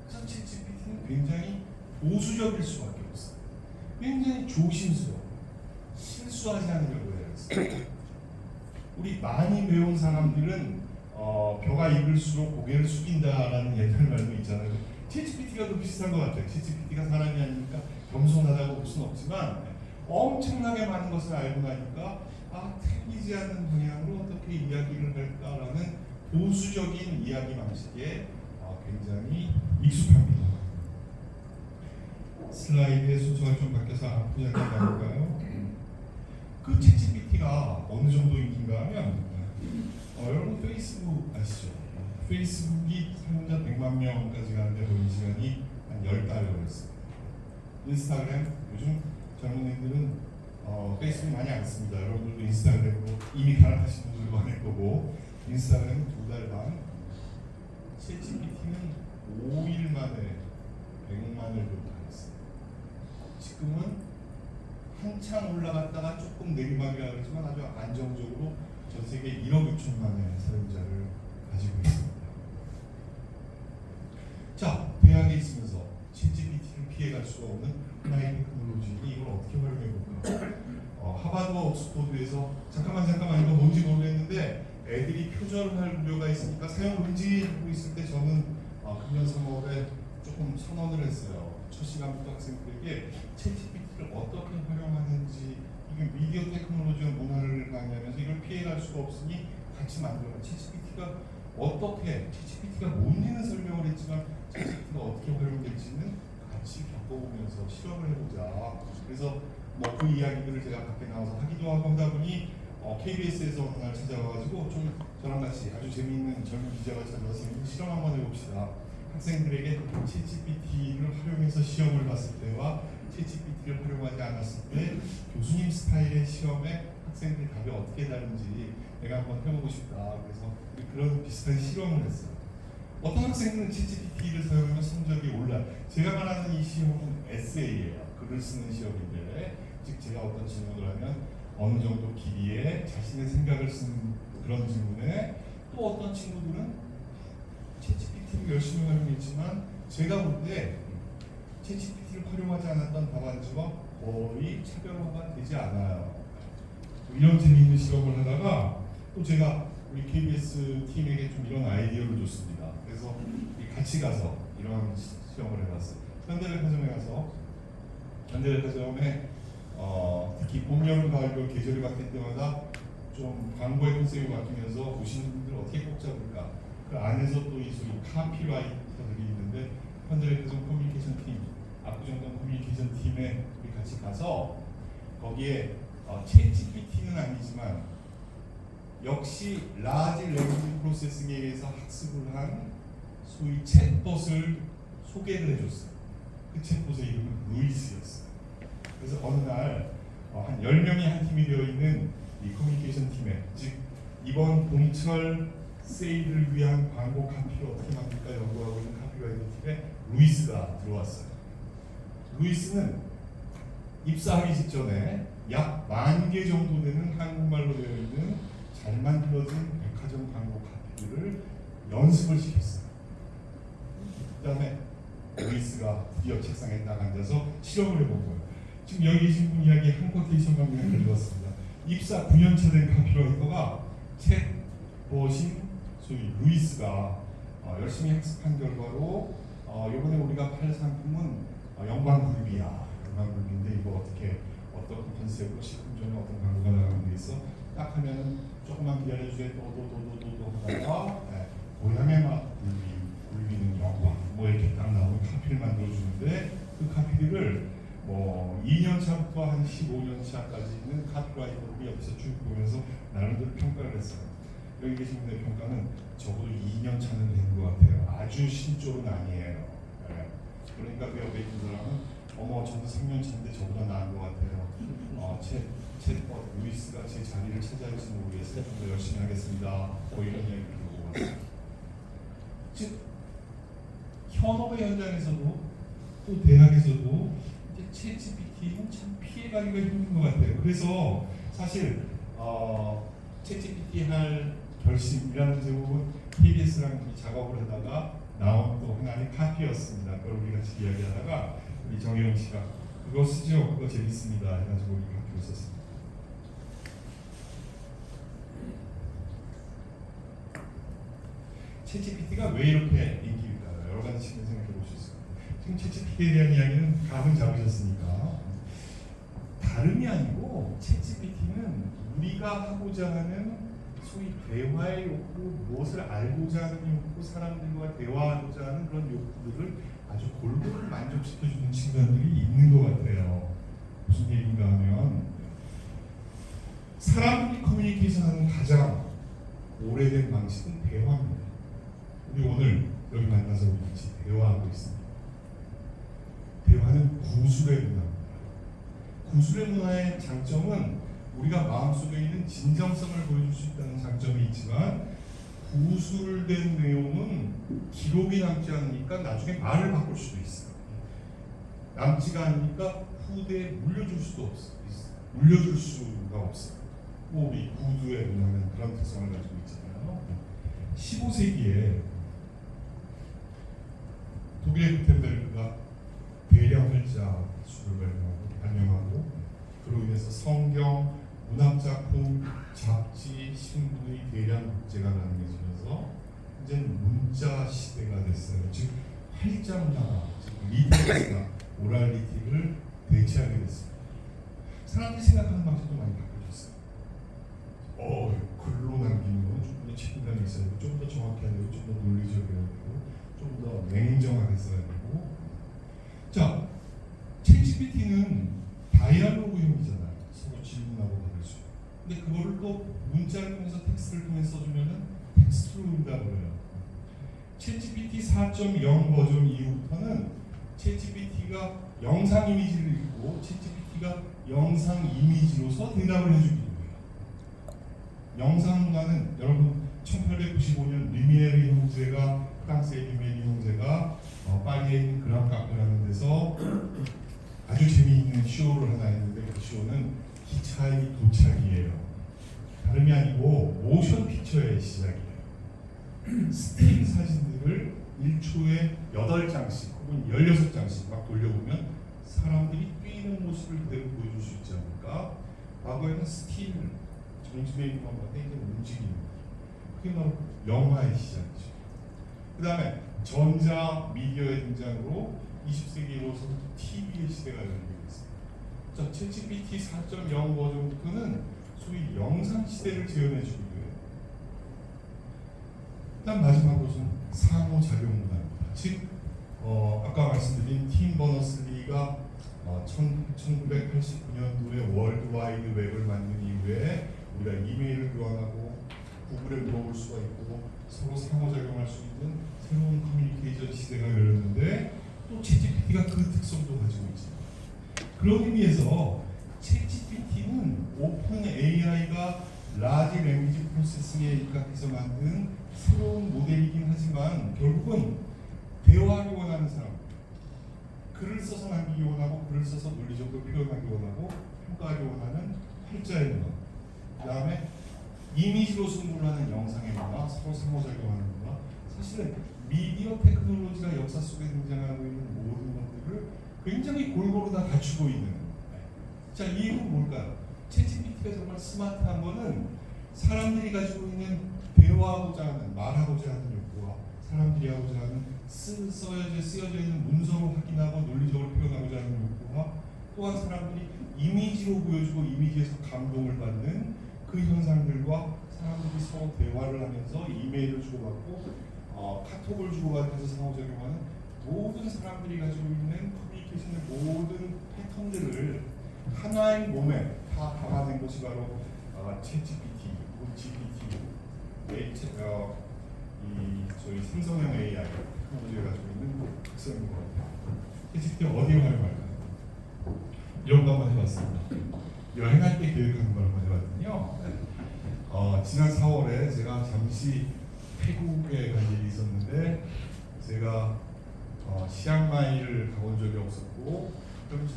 그래서 챗GPT는 굉장히 보수적일 수밖에 없어요. 굉장히 조심스러워. 실수하지 않으려고 해요. 우리 많이 배운 사람들은 벼가 익을수록 고개를 숙인다라는 옛날 말도 있잖아요. 챗GPT가 더 비슷한 것 같아요. 챗GPT가 사람이 아니니까 겸손하다고 볼 수는 없지만 엄청나게 많은 것을 알고 나니까 틀리지 않는 방향으로 어떻게 이야기를 할까라는 보수적인 이야기 방식에 굉장히 익숙합니다. 슬라이드의 순서가 좀 바뀌어서 앞부분에 나올까요? 그 챗GPT가 어느 정도 인기인가 하면 여러분 페이스북 아시죠? 페이스북이 사용자 100만 명까지 가는데 걸린 시간이 한 10달에 걸렸습니다. 인스타그램 요즘 젊은이들은 페이스북 많이 안 씁니다. 여러분들도 인스타그램으로 이미 갈아타신 분들도 많을 거고 인스타그램 2달 반, 챗GPT는 5일 만에 100만을 돌파했어요. 지금은 한참 올라갔다가 조금 내리막이라 그러지만 아주 안정적으로 전 세계 1억 6천만의 사용자를 가지고 있습니다. 자, 대학에 있으면서 챗GPT를 피해갈 수가 없는 하나의 테크놀로지 이걸 어떻게 활용해 볼까? 하버드와 옥스퍼드에서 잠깐만 이거 뭔지 모르겠는데 애들이 표절할 우려가 있으니까 사용 금지하고 있을 때 저는 금년 3월에 조금 선언을 했어요. 첫 시간부터 학생들에게 챗GPT를 어떻게 활용하는지 이게 미디어 테크놀로지와 문화를 강의하면서 이걸 피해갈 수가 없으니 같이 만들어라. 챗GPT가 뭔지는 설명을 했지만 챗GPT가 어떻게 활용될지는 같이 겪어보면서 실험을 해보자. 그래서 그 이야기들을 제가 밖에 나와서 하기도 하고 하다 보니 KBS에서 어느 날 찾아와가지고 좀 저랑 같이 아주 재미있는 젊은 기자가 찾아와서 실험 한번 해봅시다. 학생들에게 챗GPT를 활용해서 시험을 봤을 때와 챗GPT를 활용하지 않았을 때 교수님 스타일의 시험에 학생들의 답이 어떻게 다른지 내가 한번 해보고 싶다. 그래서 그런 비슷한 실험을 했어요. 어떤 학생들은 챗GPT를 사용하면 성적이 올라. 제가 말하는 이 시험은 에세이예요. 글을 쓰는 시험인데, 즉 제가 어떤 질문을 하면 어느 정도 길이의 자신의 생각을 쓰는 그런 질문에 또 어떤 친구들은 챗GPT를 열심히 활용했지만 제가 볼 때 챗GPT를 활용하지 않았던 답안지와 거의 차별화가 되지 않아요. 이런 재미있는 실험을 하다가 또 제가 우리 KBS 팀에게 좀 이런 아이디어를 줬습니다. 그래서 같이 가서 이런 시험을 해봤어요. 현대백화점에 가서 현대백화점에 특히 봄, 여름, 가을, 겨울 계절이 바뀔 때마다 좀 광고의 컨셉이 바뀌면서 오시는 분들 어떻게 꼭 잡을까? 그 안에서 또 이 소위 카피라이터들이 있는데 현대백화점 커뮤니케이션 팀, 압구정동 커뮤니케이션 팀에 우리 같이 가서 거기에 챗GPT는 아니지만 역시 라지 랭귀지 프로세싱에 의해서 학습을 한 소위 챗봇을 소개를 해줬어요. 그 챗봇의 이름은 루이스였어요. 그래서 어느 날 한 10명이 한 팀이 되어 있는 이 커뮤니케이션 팀에, 즉 이번 봄철 세일을 위한 광고 카피를 어떻게 만들까 연구하고 있는 카피라이터 팀에 루이스가 들어왔어요. 루이스는 입사하기 직전에 약 10,000개 정도 되는 한국말로 되어 있는 잘 만들어진 백화점 광고 카피들을 연습을 시켰어요. 그 다음에 루이스가 드디어 책상에 딱 앉아서 실험을 해본 거예요. 지금 여기 계신 분 이야기 한 코테이션만 그냥 들었습니다. 입사 9년차 된 카피라이터가 챗봇인 소위 루이스가 열심히 학습한 결과로 이번에 우리가 팔 상품은 영광굴비야. 영광굴비인데 이거 어떤 컨셉으로 식품 전에 어떤 광고가 나가는 게 있어? 딱 하면은 조금만 기다려주세요. 또 하다가 고향의 맛 굴비는 영광 뭐 이렇게 딱 나오는 카피를 만들어주는데 그 카피들을 2년 차부터 한 15년 차까지 있는 카피라이터들이 옆에서 쭉 보면서 나름대로 평가를 했어요. 여기 계신 분의 평가는 적어도 2년 차는 된 것 같아요. 아주 신조는 아니에요. 네. 그러니까 그 옆에 있는 사람은 어머 저도 3년 차인데 저보다 나은 것 같아요. 루이스가 제 자리를 차지할지 모르겠어요. 좀 더 열심히 하겠습니다. 이런 이야기를 들고 왔어요. 즉 현업의 현장에서도 또 대학에서도 이제 챗GPT는 참 피해가기가 힘든 것 같아요. 그래서 사실 챗GPT 할 결심이라는 제목은 KBS랑 작업을 하다가 나온 또 하나의 카피였습니다. 그걸 우리 같이 이야기하다가 우리 정혜영 씨가 그거 쓰죠? 그거 재밌습니다. 해가지고 우리 카피를 썼습니다. 챗GPT가 왜 이렇게 인기일까요? 여러 가지 측면 생각해 볼 수 있습니다. 지금 챗GPT에 대한 이야기는 감을 잡으셨으니까 다름이 아니고 챗GPT는 우리가 하고자 하는 소위 대화의 욕구, 무엇을 알고자 하는 욕구, 사람들과 대화하고자 하는 그런 욕구들을 아주 골고루 만족시켜주는 측면들이 있는 것 같아요. 무슨 얘기인가 하면 사람들이 커뮤니케이션하는 가장 오래된 방식은 대화입니다. 우리 오늘 여기 만나서 우리 같이 대화하고 있습니다. 대화는 구술의 문화입니다. 구술의 문화의 장점은 우리가 마음속에 있는 진정성을 보여줄 수 있다는 장점이 있지만 구술된 내용은 기록이 남지 않으니까 나중에 말을 바꿀 수도 있어요. 남지가 않으니까 후대에 물려줄 수가 없어요. 우리 구두의 문화는 그런 특성을 가지고 있잖아요. 15세기에 독일의 구텐베르크가 대량 활자 수를 발명하고 그로 인해서 성경, 문학작품, 잡지, 신문의 대량 국제가 가능해지면서 이제는 문자 시대가 됐어요. 즉 활자 문화가, 리터러시가 오랄리티를 대체하게 됐습니다. 사람들이 생각하는 방식도 많이 바뀌어졌어요. 글로 남기는 건 좀 더 책임감이 있어야 되고, 좀 더 정확해야 되고, 좀 더 논리적이어야 되고, 좀 더 냉정하게 써야 되고. 자, 챗GPT는 다이얼로그형이잖아요. 서로 질문하고 받을 수. 근데 그거를 또 문자를 통해서 텍스트를 통해서 써주면은 텍스트로 응답을 해요. 챗GPT 4.0 버전 이후부터는 챗GPT가 영상 이미지를 읽고 챗GPT가 영상 이미지로서 대답을 해주기로 해요. 영상 문화는 여러분 1895년 리미에르 형제가 프랑스의 리미에르 형제가 파리에 있는 그랑 카페라는 데서 아주 재미있는 쇼를 하나 했는데 그 쇼는 기차의 도착이에요. 다름이 아니고 모션 픽처의 시작이에요. 스틸 사진들을 1초에 8장씩 혹은 16장씩 막 돌려보면 사람들이 뛰는 모습을 그대로 보여줄 수 있지 않을까? 과거에는 스틸, 정집에 있는 것보다 이제 움직이는 그게 바로 영화의 시작이죠. 그 다음에 전자 미디어의 등장으로 20세기로서 TV의 시대가 열리게 됐습니다. 자, 챗GPT 4.0 버전부터는 소위 영상 시대를 재현해주기도 해요. 일단 마지막으로는 상호작용 문화입니다. 즉, 아까 말씀드린 팀 버너슬리가 1989년도에 월드와이드 웹을 만든 이후에 우리가 이메일을 교환하고 구글에 물어볼 수가 있고 서로 상호작용할 수 있는 새로운 커뮤니케이션 시대가 열렸는데 또 챗GPT가 그 특성도 가지고 있습니다. 그런 의미에서 챗GPT는 오픈 AI가 라지 랭귀지 프로세싱에 입각해서 만든 새로운 모델이긴 하지만 결국은 대화하기 원하는 사람, 글을 써서 남기기 원하고 글을 써서 논리적으로 표현하기 원하고 평가하기 원하는 활자의 문화, 그 다음에 이미지로 승부를 하는 영상의 문화, 서로 상호작용하는 문화. 사실은 미디어 테크놀로지가 역사 속에 등장하고 있는 모든 것들을 굉장히 골고루 다 갖추고 있는. 자, 이 이유는 뭘까요? 챗GPT가 정말 스마트한 거는 사람들이 가지고 있는 대화하고자 하는, 말하고자 하는 욕구와 사람들이 하고자 하는 쓰여져 있는 문서로 확인하고 논리적으로 표현하고자 하는 욕구와 또한 사람들이 이미지로 보여주고 이미지에서 감동을 받는 그 현상들과 사람들이 서로 대화를 하면서 이메일을 주고받고 카톡을 주고받으면서 상호작용하는 모든 사람들이 가지고 있는 커뮤니케이션의 모든 패턴들을 하나의 몸에 다 담아낸 것이 바로 챗GPT 혹은 GPT 저희 삼성형 AI 테크놀로지가 가지고 있는 특성인 것 같아요. 채찍이 어디에 활용할까요? 이런 거 한번 해봤습니다. 여행할 때 계획하는 걸 한번 해봤거든요. 지난 4월에 제가 잠시 태국에 갈 일이 있었는데 제가 치앙마이를 가본 적이 없었고 좀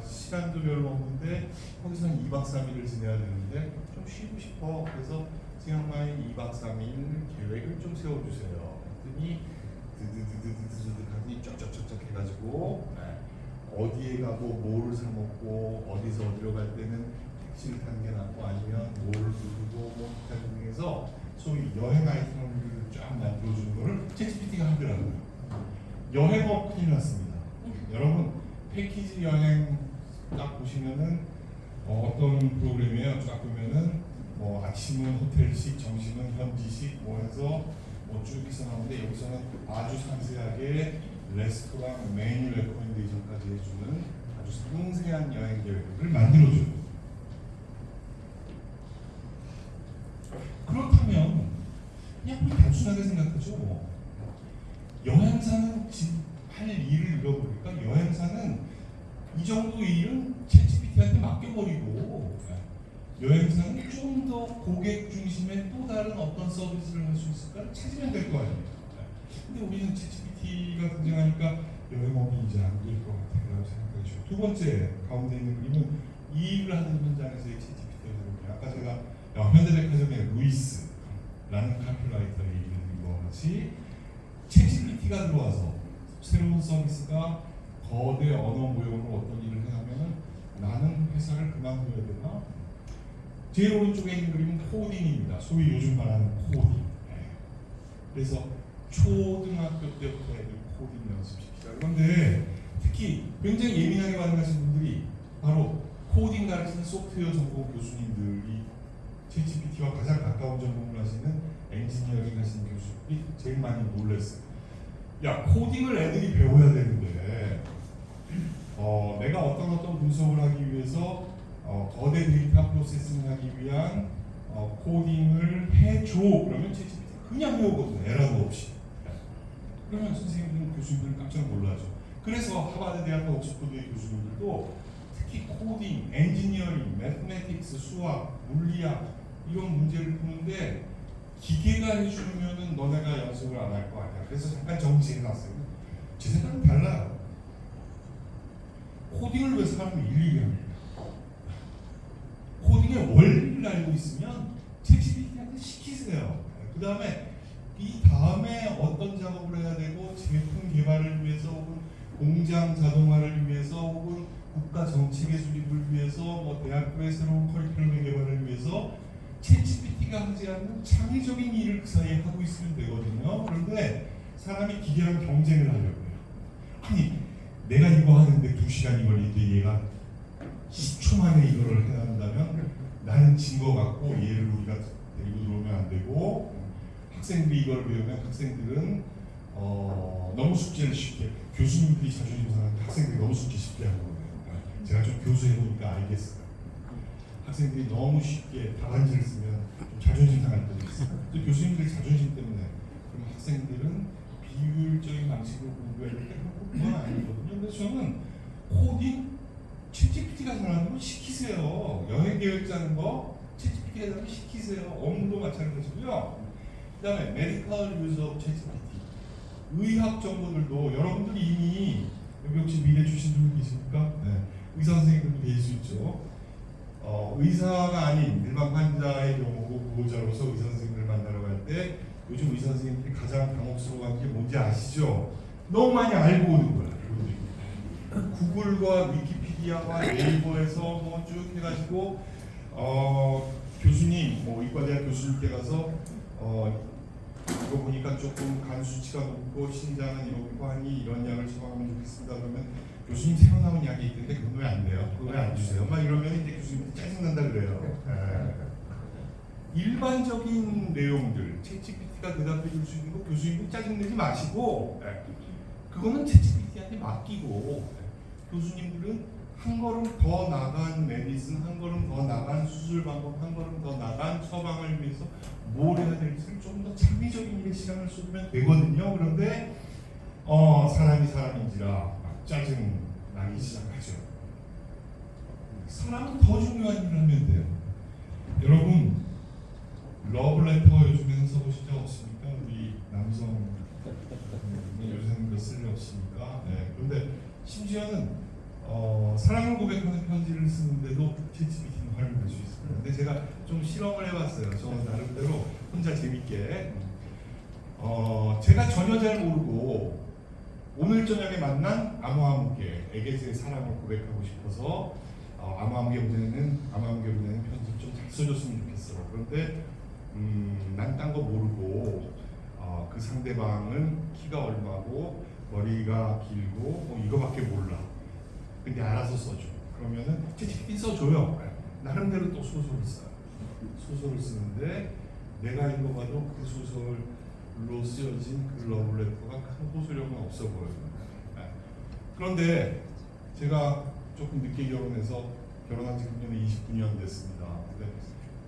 시간도 별로 없는데 거기서 한 2박 3일을 지내야 되는데 좀 쉬고 싶어. 그래서 치앙마이 2박 3일 계획을 좀 세워주세요. 그랬더니 드드드드드드 하더니 쫙쫙쫙쫙 해가지고 어디에 가고 뭐를 사 먹고 어디서 어디로 갈 때는 택시를 타는 게 낫고 아니면 뭐를 두고 뭐 기타 등에서 소위 여행 아이템을 쫙 만들어주는 거를 챗GPT가 하더라고요. 여행업 큰일 났습니다. 여러분 패키지 여행 딱 보시면은 어떤 프로그램이에요? 쫙 보면은 뭐 아침은 호텔식, 점심은 현지식 뭐 해서 뭐 쭉 해서 나오는데 여기서는 아주 상세하게 레스토랑 메뉴 레코멘데이션까지 해주는 아주 상세한 여행 계획을 만들어줘요. 그렇다면 그냥 우리 단순하게 생각하죠. 여행사는 할 일을 잃어버릴까? 여행사는 이 정도 일은 챗GPT한테 맡겨버리고 여행사는 좀 더 고객 중심의 또 다른 어떤 서비스를 할 수 있을까를 찾으면 될 거 아닙니까? 근데 우리는 챗GPT가 등장하니까 여행업이 이제 안 될 것 같아요. 생각하죠. 두 번째 가운데 있는 그림은 이 일을 하는 현장에서의 챗GPT가 되거든요. 아까 제가 현대백화점의 루이스라는 카피라이터의 일을 드린 것 같이 챗GPT가 들어와서 새로운 서비스가 거대 언어 모형으로 어떤 일을 해하면 나는 회사를 그만둬야 되나? 제일 오른쪽에 있는 그림은 코딩입니다. 소위 요즘 말하는 코딩. 그래서 초등학교 때부터 애들 코딩 연습시키자. 그런데 특히 굉장히 예민하게 반응하시는 분들이 바로 코딩 가르치는 소프트웨어 전공 교수님들이 챗GPT와 가장 가까운 전공을 하시는 엔지니어링 하시는 교수들이 제일 많이 놀랐어요. 야, 코딩을 애들이 배워야 되는데 내가 어떤 분석을 하기 위해서 거대 데이터 프로세싱을 하기 위한 코딩을 해줘. 그러면 챗GPT 그냥 해오거든요. 에러도 없이. 그러면 선생님들은 교수님들은 깜짝 놀라죠. 그래서 하버드 대학과 옥스퍼드의 교수님들도 특히 코딩, 엔지니어링, 매스매틱스, 수학, 물리학 이런 문제를 푸는데 기계가 해주면은 너네가 연습을 안 할 거 아니야. 그래서 잠깐 정지해놨어요. 제 생각은 달라요. 코딩을 왜 사람이 일일이 합니까? 코딩의 원리를 알고 있으면 챗GPT한테 시키세요. 그 다음에 어떤 작업을 해야 되고 제품 개발을 위해서 혹은 공장 자동화를 위해서 혹은 국가 정책의 수립을 위해서 뭐 대학교의 새로운 커리큘럼의 개발을 위해서 챗GPT가 하지 않는 창의적인 일을 그 사이에 하고 있으면 되거든요. 그런데 사람이 기계랑 경쟁을 하려고 해요. 아니 내가 이거 하는데 2시간이 걸리는데 얘가 10초 만에 이거를 해야 한다면 나는 진 거 같고 얘를 우리가 데리고 들어오면 안 되고 학생들이 이걸 배우면 학생들은 너무 숙제를 쉽게 교수님들이 자존심 상하는데 학생들이 너무 숙제 쉽게 하는 거예요. 제가 좀 교수해보니까 알겠어요. 학생들이 너무 쉽게 답안지를 쓰면 좀 자존심 상할 때도 있어요. 교수님들이 자존심 때문에 그럼 학생들은 비효율적인 방식으로 공부해야 되니까 그건 아니거든요. 그래서 저는 코딩 챗GPT가 잘하는 거 시키세요. 여행 계획 짜는 거 챗GPT가 잘하는 거 시키세요. 업무도 마찬가지고요. 그 다음에 메디컬 유저 챗GPT 의학 정보들도 여러분들이 이미 여기 혹시 미래 출신 분 계십니까? 네. 의사 선생님들도 계실 수 있죠. 의사가 아닌 일반 환자의 경우고 보호자로서 의사 선생님을 만나러 갈 때 요즘 의사 선생님들이 가장 당혹스러워하는 게 뭔지 아시죠? 너무 많이 알고 오는 거야. 구글과 위키피디아와 네이버에서 뭐 쭉 해가지고 교수님, 뭐 의과대학 교수님께 가서 이거 보니까 조금 간 수치가 높고 신장은 이렇고 하니 이런 약을 처방하면 좋겠습니다. 그러면 교수님 새로 나온 약이 있는데 그건 왜 안 돼요? 그거 왜 안 주세요? 막 이러면 이제 교수님한테 짜증난다 그래요. 일반적인 내용들 챗GPT가 대답해 줄 수 있는 거 교수님들 짜증내지 마시고 그거는 챗GPT한테 맡기고 교수님들은 한 걸음 더 나간 메디슨, 한 걸음 더 나간 수술 방법, 한 걸음 더 나간 처방을 위해서 뭘 해야 될지를 좀 더 창의적인 일에 시간을 쏟으면 되거든요. 그런데 사람이 사람인지라 막 짜증 나기 시작하죠. 사람은 더 중요한 일을 하면 돼요. 여러분 러브레터 요즘에는 써보신 적 없습니까? 우리 남성 요새는 그 쓸 일 없습니까? 네. 그런데 심지어는 사랑을 고백하는 편지를 쓰는데도 챗GPT는 활용될 수 있습니다. 근데 제가 좀 실험을 해봤어요. 저 나름대로 혼자 재밌게. 제가 전혀 잘 모르고 오늘 저녁에 만난 아무아무개에게 제 사랑을 고백하고 싶어서 아무아무개 보내는 편지를 좀 잘 써줬으면 좋겠어. 그런데 난 딴 거 모르고 그 상대방은 키가 얼마고 머리가 길고 뭐 이거밖에 몰라. 근데 알아서 써줘. 그러면은 챗GPT 써줘요. 나름대로 또 소설을 써요. 소설을 쓰는데 내가 읽어봐도 그 소설로 쓰여진 그 러브레터가 큰 호소력은 없어 보여요. 그런데 제가 조금 늦게 결혼해서 결혼한 지 29년 됐습니다. 근데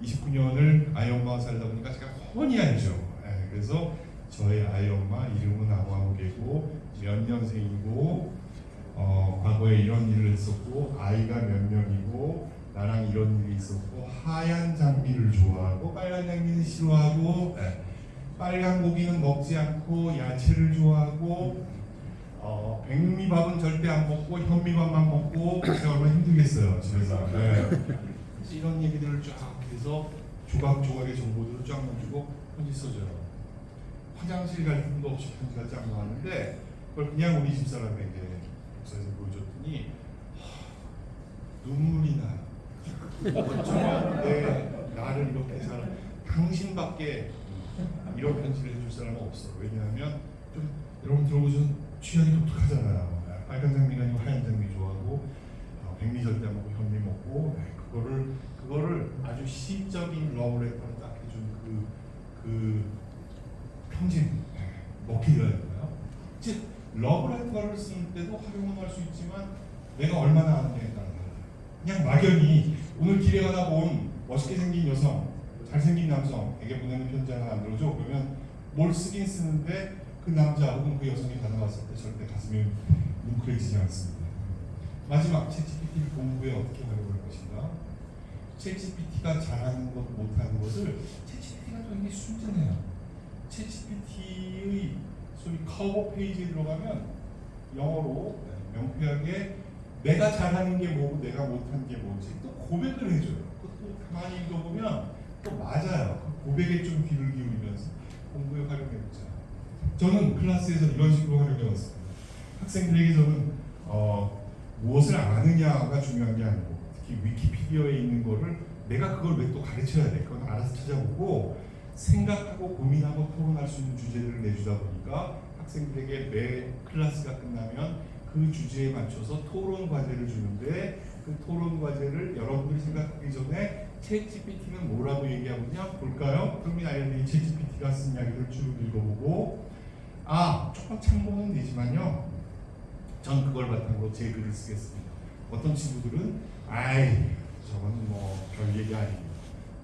29년을 아이 엄마와 살다 보니까 제가 훤히 알죠. 그래서 저의 아이 엄마 이름은 아무아무개고 몇 년생이고 과거에 이런 일을 했었고 아이가 몇 명이고 나랑 이런 일이 있었고 하얀 장미를 좋아하고 빨간 장미는 싫어하고 빨간 고기는 먹지 않고 야채를 좋아하고 백미밥은 절대 안 먹고 현미밥만 먹고 제가 얼마나 힘들겠어요 집에서. 그래서 이런 얘기들을 쫙 해서 조각조각의 정보들을 쫙 넣어주고 편지 써줘요. 화장실 갈 틈도 없이 편지가 쫙 나왔는데 그걸 그냥 우리 집사람에게 목사에서 보여줬더니 눈물이 나요. 어쩌면 나를 이렇게 당신밖에 이런 편지를 해줄 사람은 없어. 왜냐하면 좀 여러분 들어보시면 취향이 독특하잖아요. 빨간 장미가 아니고 하얀 장미 좋아하고 백미 절대 안 먹고 현미 먹고 그거를 아주 시적인 러브레터를 딱 해준 그 편지 먹히더라 할까요? 즉 러브레터를 쓸 때도 활용은 할 수 있지만 내가 얼마나 아느냐에 따라 달라요. 그냥 막연히 오늘 길에 가다 본 멋있게 생긴 여성, 잘생긴 남성에게 보내는 편지 하나 만들어줘. 그러면 뭘 쓰긴 쓰는데 그 남자 혹은 그 여성이 다가왔을 때 절대 가슴이 뭉클해지지 않습니다. 마지막 챗GPT를 공부에 어떻게 활용할 것인가? 챗GPT가 잘하는 것, 못하는 것을 챗GPT가 굉장히 순진해요. 챗GPT의 소위 커버 페이지에 들어가면 영어로 명쾌하게 내가 잘하는 게 뭐고 내가 못하는 게 뭐지 또 고백을 해줘요. 그것도 가만히 읽어보면 또 맞아요. 그 고백에 좀 귀를 기울이면서 공부에 활용해보자. 저는 클래스에서 이런 식으로 활용해왔습니다. 학생들에게 저는 무엇을 아느냐가 중요한 게 아니고 특히 위키피디아에 있는 거를 내가 그걸 왜 또 가르쳐야 돼? 그건 알아서 찾아보고 생각하고 고민하고 토론할 수 있는 주제들을 내주다 보니까 학생들에게 매 클래스가 끝나면 그 주제에 맞춰서 토론 과제를 주는데 그 토론 과제를 여러분들이 생각하기 전에 챗GPT는 뭐라고 얘기하고 있냐 볼까요? 그럼 아이들이 챗GPT가 쓴 이야기를 쭉 읽어보고 조금 참고는 되지만요 전 그걸 바탕으로 제 글을 쓰겠습니다. 어떤 친구들은 저건 뭐 별 얘기 아니에요.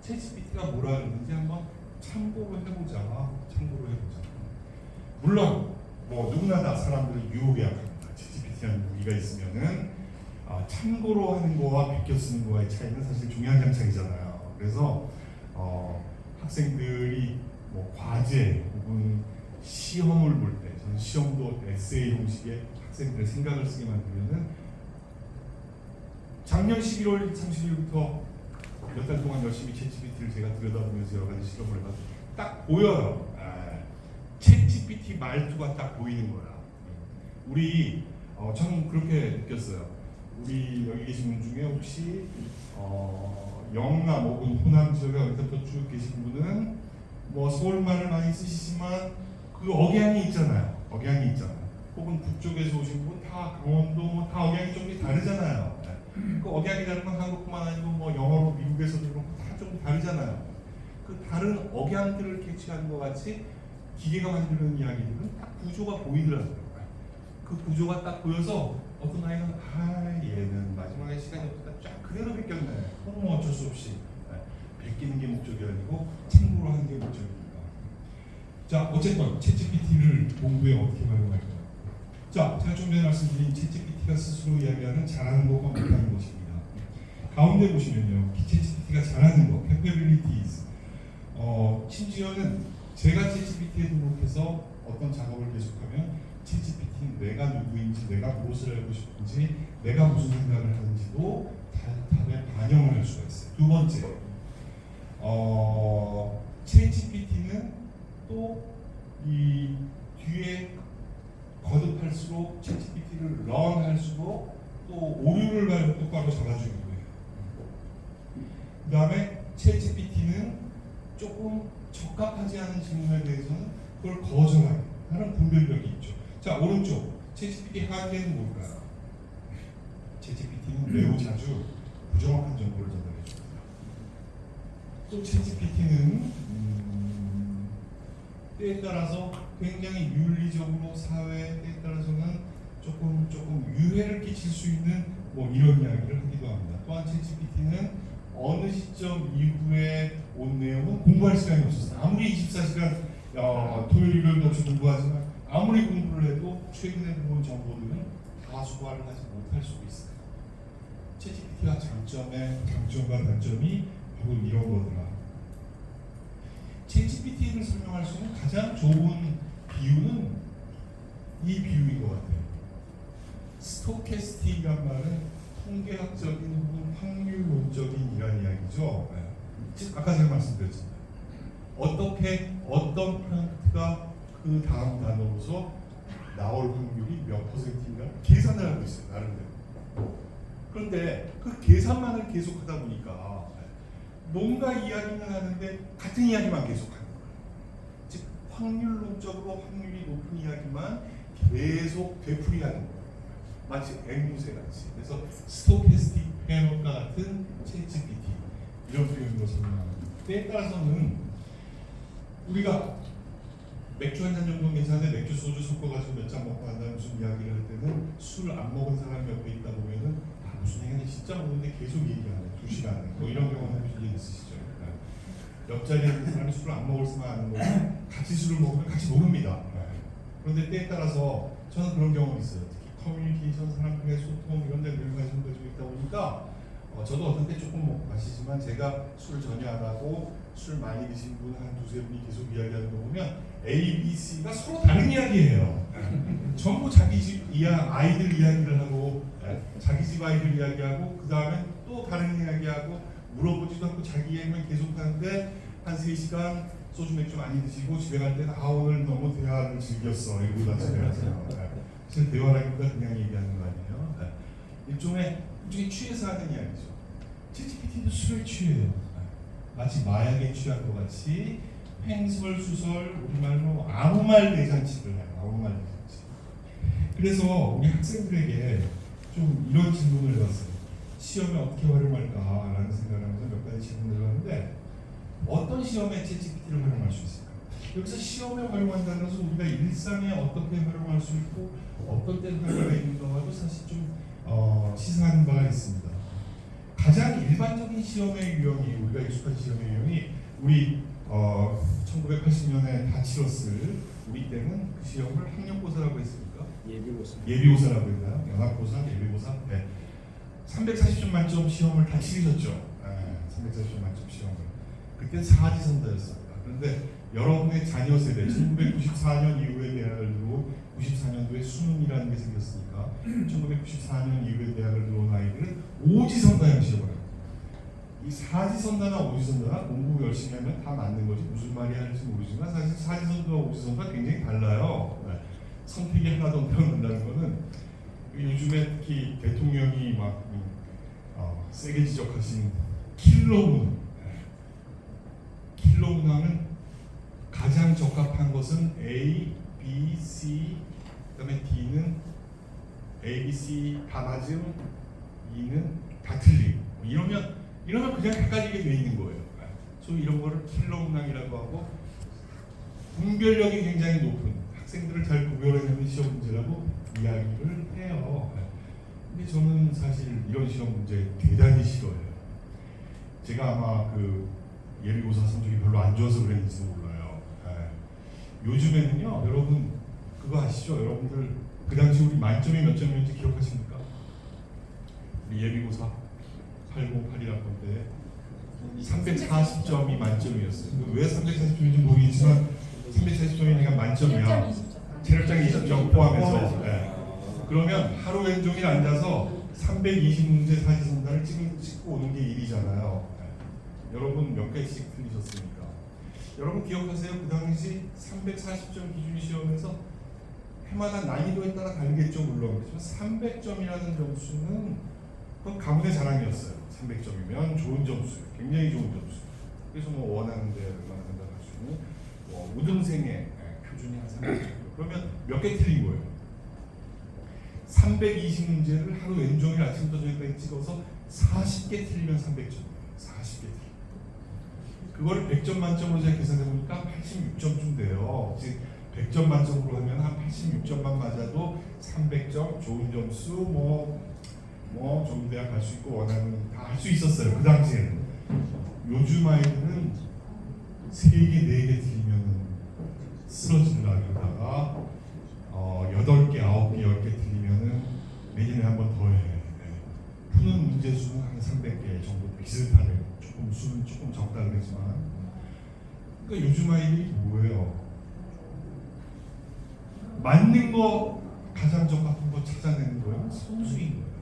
챗GPT가 뭐라 그러는지 한번 참고로 해보자. 물론 뭐 누구나 다 사람들은 유혹에 약합니다. 챗GPT라는 무기가 있으면은 참고로 하는 거와 베껴 쓰는 거와의 차이는 사실 중요한 장착이잖아요. 그래서 학생들이 뭐 과제 혹은 시험을 볼 때, 저는 시험도 에세이 형식의 학생들의 생각을 쓰게 만들면은 작년 11월 30일부터 몇 달 동안 열심히 챗GPT를 제가 들여다보면서 여러 가지 실험을 해봤는데 딱 보여요. 챗GPT 말투가 딱 보이는 거야. 우리 저는 그렇게 느꼈어요. 우리 여기 계신 분 중에 혹시 영남 혹은 호남 지역에 어디부터 쭉 계신 분은 뭐 서울말을 많이 쓰시지만 그 억양이 있잖아요. 혹은 북쪽에서 오신 분 다 강원도 뭐 다 억양이 조금 다르잖아요. 그 억양이 다른 건 한국뿐만 아니고 뭐 영어로 미국에서도 그렇고 다 좀 다르잖아요. 그 다른 억양들을 캐치하는 것 같이 기계가 만드는 이야기들은 딱 구조가 보이더라고요. 그 구조가 딱 보여서 어떤 아이는 얘는 마지막에 시간이 없다 쫙 그대로 베꼈네. 그럼 뭐 어쩔 수 없이 베끼는 게 목적이 아니고 참고로 하는 게 목적입니다. 자, 어쨌건 챗GPT를 공부에 어떻게 활용할까요? 자, 제가 좀 전에 말씀드린 챗GPT가 스스로 이야기하는 잘하는 것과 못하는 것입니다. 가운데 보시면요, 챗GPT가 잘하는 것, capabilities. 심지어는 제가 챗GPT에 등록해서 어떤 작업을 계속하면 챗GPT는 내가 누구인지, 내가 무엇을 알고 싶은지, 내가 무슨 생각을 하는지도 답에 반영을 할 수가 있어요. 두 번째, 챗GPT는 또 이 뒤에 거듭할수록 챗GPT를 런할수록 또 오류를 똑바로 잡아주기도 해요. 그 다음에 챗GPT는 조금 적합하지 않은 질문에 대해서는 그걸 거절하게 하는 분별력이 있죠. 자, 오른쪽 챗GPT 한계는 뭘까요? 챗GPT는 매우 자주 부정확한 정보를 전달해줍니다. 또 챗GPT는 때에 따라서 굉장히 윤리적으로 사회에 따라서는 조금 유해를 끼칠 수 있는 뭐 이런 이야기를 하기도 합니다. 또한 챗GPT는 어느 시점 이후에 온 내용은 공부할 시간이 없었어요. 아무리 24시간 토요일을 거쳐 공부하지만 아무리 공부를 해도 최근에 본 정보들은 다 소화를 하지 못할 수도 있어요. 챗GPT가 장점과 단점이 바로 이런 거더라. 챗GPT를 설명할 수 있는 가장 좋은 비유는 이 비유인 것 같아요. 스토캐스틱이란 말은 통계학적인 혹은 확률론적인 이란 이야기죠. 아까 제가 말씀드렸습니다. 어떻게 어떤 프랑트가 그 다음 단어로서 나올 확률이 몇 퍼센트인가 계산을 하고 있어요. 나름대로. 그런데 그 계산만을 계속하다 보니까 뭔가 이야기는 하는데 같은 이야기만 계속하는 거예요. 즉 확률론적으로 확률이 높은 이야기만 계속 되풀이하는 거예요. 마치 앵무새 같이. 그래서 스토캐스틱 패널과 같은 챗GPT 이런 표현으로 설명합니다. 때에 따라서는 우리가 맥주 한 잔 정도는 괜찮은데 맥주 소주 섞어가지고 몇 잔 먹고 난 다음에 무슨 이야기를 할 때는 술 안 먹은 사람이 옆에 있다 보면은 무슨 얘기는 진짜 먹는데 계속 얘기하네 2시간에 뭐 이런 경우는 해보신 적 있으시죠? 옆자리에 있는 사람이 술을 안 먹을 수만 아는 거고 같이 술을 먹으면 같이 모릅니다. 그런데 때에 따라서 저는 그런 경험이 있어요. 특히 커뮤니케이션, 사람들의 소통 이런 데 늘 관심 가지고 있다 보니까 저도 어떤 때 조금 마시지만 제가 술 전혀 안 하고 술 많이 드신 분 한 두세 분이 계속 이야기하는 거 보면 A, B, C가 서로 다른 이야기예요. 전부 자기 집 아이들 이야기를 하고 자기 집 아이들 이야기하고 그 다음에 또 다른 이야기하고 물어보지도 않고 자기 얘기만 계속하는데 한 3시간 소주 맥주 많이 드시고 집에 갈 때는 오늘 너무 대화를 즐겼어 이러고 다 집에 가세요. 사실 대화라기보다 그냥 얘기하는 거 아니에요. 일종의 취해서 하는 이야기죠. 챗GPT도 술에 취해요. 마치 마약에 취한 것 같이 횡설수설 우리말로 아무 말 대잔치를 해요. 아무 말 대잔치. 그래서 우리 학생들에게 좀 이런 질문을 해봤어요. 시험에 어떻게 활용할까라는 생각을 하면서 몇 가지 질문을 해봤는데 어떤 시험에 챗GPT를 활용할 수 있을까? 여기서 시험에 활용한다는 것은 우리가 일상에 어떻게 활용할 수 있고 어떤 때는 활용가 있는가와도 사실 좀 시사하는 바가 있습니다. 가장 일반적인 시험의 유형이 우리가 익숙한 시험의 유형이 우리 1980년에 다 치렀을 우리 때는 그 시험을 학력고사라고 했습니까? 예비고사라고 했나요? 연합고사, 예비고사. 네. 340점 만점 시험을 다 치르셨죠. 340점 만점 시험을. 그때 사지선다였습니다. 그런데 여러분의 자녀 세대, 1994년 이후에 대학을 들어온 94년도에 수능이라는 게 생겼으니까 1994년 이후에 대학을 들어온 아이들은 오지선다형 시험을 합니다. 이 사지선다나 오지선다나 공부 열심히 하면 다 맞는 거지 무슨 말이 할지 모르지만 사실 사지선다와 오지선다가 굉장히 달라요. 선택이 하나 더 태어난다는 거는 요즘에 특히 대통령이 막 세게 지적하신 킬러 문항은 가장 적합한 것은 A, B, C, 그다음에 D는 A, B, C 다 맞음, E는 다 틀림. 이러면 그냥 헷갈리게 돼 있는 거예요. 소위 이런 거를 킬러 문항이라고 하고 분별력이 굉장히 높은 학생들을 잘 구별해내는 시험 문제라고 이야기를 해요. 근데 저는 사실 이런 시험 문제 대단히 싫어해요. 제가 아마 그 예비고사 성적이 별로 안 좋아서 그랬는지도 몰라요. 요즘에는요, 여러분 그거 아시죠? 여러분들 그 당시 우리 만점이 몇 점이었는지 기억하십니까? 우리 예비고사 8081학번 때 340점이 만점이었어요. 왜 340점인지 모르겠지만 340점이니까 만점이야. 체력장 20점 포함해서. 그러면 하루 왼종일 앉아서 320문제 사지선다를 찍고 오는 게 일이잖아요. 여러분 몇 개씩 틀리셨습니까? 여러분 기억하세요? 그 당시 340점 기준 시험에서 해마다 난이도에 따라 다르겠죠, 물론. 그렇지만 300점이라는 점수는 그건 가문의 자랑이었어요. 300점이면 좋은 점수, 굉장히 좋은 점수. 그래서 뭐 원하는 데 얼마나 된다고 할 수 있는 우등생의 표준이 한 300점. 그러면 몇 개 틀린 거예요? 320문제를 하루 왼종일 아침부터 저녁까지 찍어서 40개 틀리면 300점이에요. 40개 틀리면. 그거를 100점 만점으로 제가 계산해 보니까 86점쯤 돼요. 즉 100점 만점으로 하면 한 86점만 맞아도 300점, 좋은 점수, 뭐 좋은 대학 갈 수 있고 원하는 다 할 수 있었어요. 그 당시에는. 요즘 아이들은 3개, 4개 틀리면 쓰러진다 그러다가 8개, 9개, 10개 틀리면은 내년에 한 번 더 해. 푸는 문제 수는 한 300개 정도 비슷하네요. 조금 수는 조금 적다 그러지만. 그러니까 요즘 아이들이 뭐예요? 맞는 거 가장 적합한 거 찾아내는 거예요. 선수인 거예요.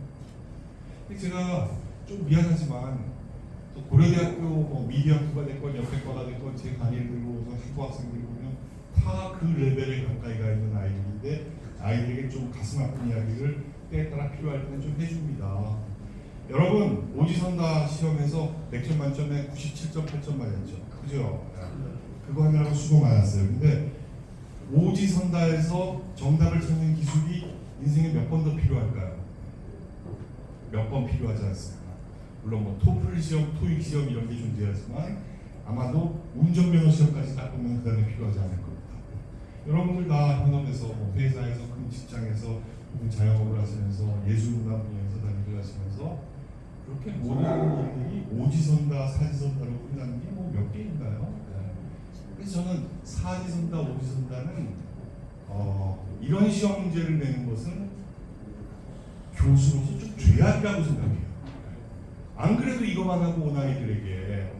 근데 제가 좀 미안하지만 또 고려대학교 뭐 미디어학부가 됐건 옆에 과가 됐건 제 강의를 들고 오서 학부 학생들 보면 다 그 레벨에 가까이 가 있는 아이들인데 아이들에게 좀 가슴 아픈 이야기를 때에 따라 필요할 때는 좀 해줍니다. 여러분 오지선다 시험에서 100점 만점에 97.8점 맞았죠. 그죠? 그거 하느라고 수고 많았어요. 근데 오지선다에서 정답을 찾는 기술이 인생에 몇 번 더 필요할까요? 몇 번 필요하지 않습니까? 물론 뭐 토플 시험, 토익 시험 이런 게 존재하지만 아마도 운전면허 시험까지 딱 보면 그 다음에 필요하지 않을 겁니다. 여러분들 다 현업에서 뭐 회사에서 큰 직장에서 혹은 자영업을 하시면서 예술문화 분야에서 다니고 하시면서 그렇게 모든 일들이 오지선다, 사지선다로 끝나는 게 뭐 몇 개인가요? 그래서 저는 사지선다, 오지선다는 이런 시험 문제를 내는 것은 교수로서 좀 죄악이라고 생각해요. 안 그래도 이것만 하고 온 아이들에게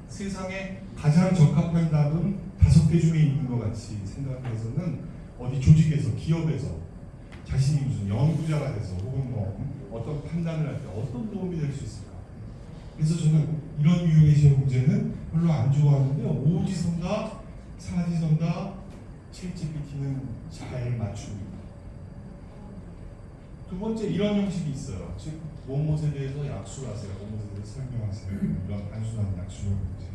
세상에 가장 적합한 답은 5개 중에 있는 것 같이 생각해서는 어디 조직에서, 기업에서 자신이 무슨 연구자가 돼서 혹은 뭐 어떤 판단을 할 때 어떤 도움이 될 수 있을까? 그래서 저는 이런 유형의 시험 문제는 별로 안 좋아하는데요. 오지선다, 사지선다, 챗GPT는 잘 맞춥니다. 두 번째 이런 형식이 있어요. 즉 뭐뭇에 대해서 약술하세요. 뭐뭇에 대해서 설명하세요. 이런 단순한 약술 문제.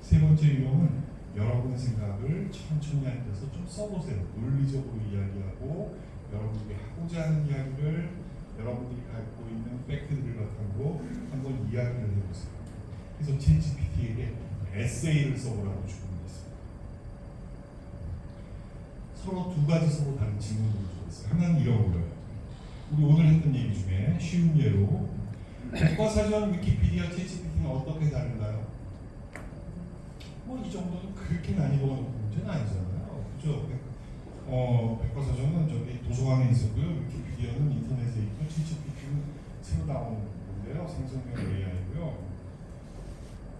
세 번째 유형은 여러분의 생각을 천천히 앉아서 좀 써보세요. 논리적으로 이야기하고 여러분들이 하고자 하는 이야기를 여러분들이 갖고 있는 팩트들을 바탕으로 한번 이야기를 해보세요. 그래서 챗GPT에게 에세이를 써보라고 주문을 했어요. 서로 두 가지 서로 다른 질문을 주었어요. 하나는 이런 거예요. 우리 오늘 했던 얘기 중에 쉬운 예로 백과사전, 위키피디아, 챗GPT는 어떻게 다른가요? 뭐 이 정도는 그렇게 난이도가 높은 문제는 아니잖아요. 그죠? 백과사전은 저기 도서관에 있었고요. 위키피디아는 인터넷에 있고 챗GPT는 새로 나온 건데요. 생성형 AI고요.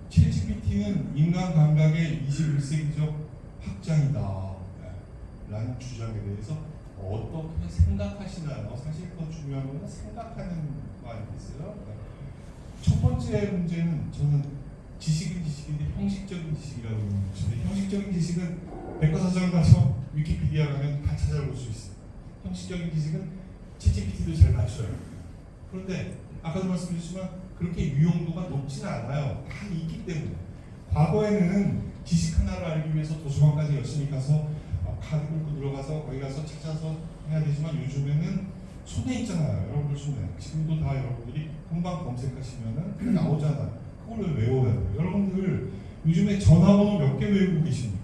챗GPT는 인간 감각의 21세기적 확장이다 라는 주장에 대해서 어떻게 생각하시나요? 사실 더 중요한 건 생각하는 거 아니겠어요? 첫 번째 문제는 저는 지식은 지식인데 형식적인 지식이라고 하는데 형식적인 지식은 백과사전 가서 위키피디아 가면 다 찾아볼 수 있어요. 형식적인 지식은 챗GPT도 잘 맞춰요. 그런데 아까도 말씀드렸지만 그렇게 유용도가 높지는 않아요. 다 있기 때문에. 과거에는 지식 하나를 알기 위해서 도서관까지 열심히 가서 카드 긁고 들어가서 거기 가서 찾아서 해야 되지만 요즘에는 손에 있잖아요. 여러분들 손에. 지금도 다 여러분들이 금방 검색하시면은 나오잖아요. 그걸 왜 외워야 돼요? 여러분들 요즘에 전화번호 몇 개 외우고 계십니까?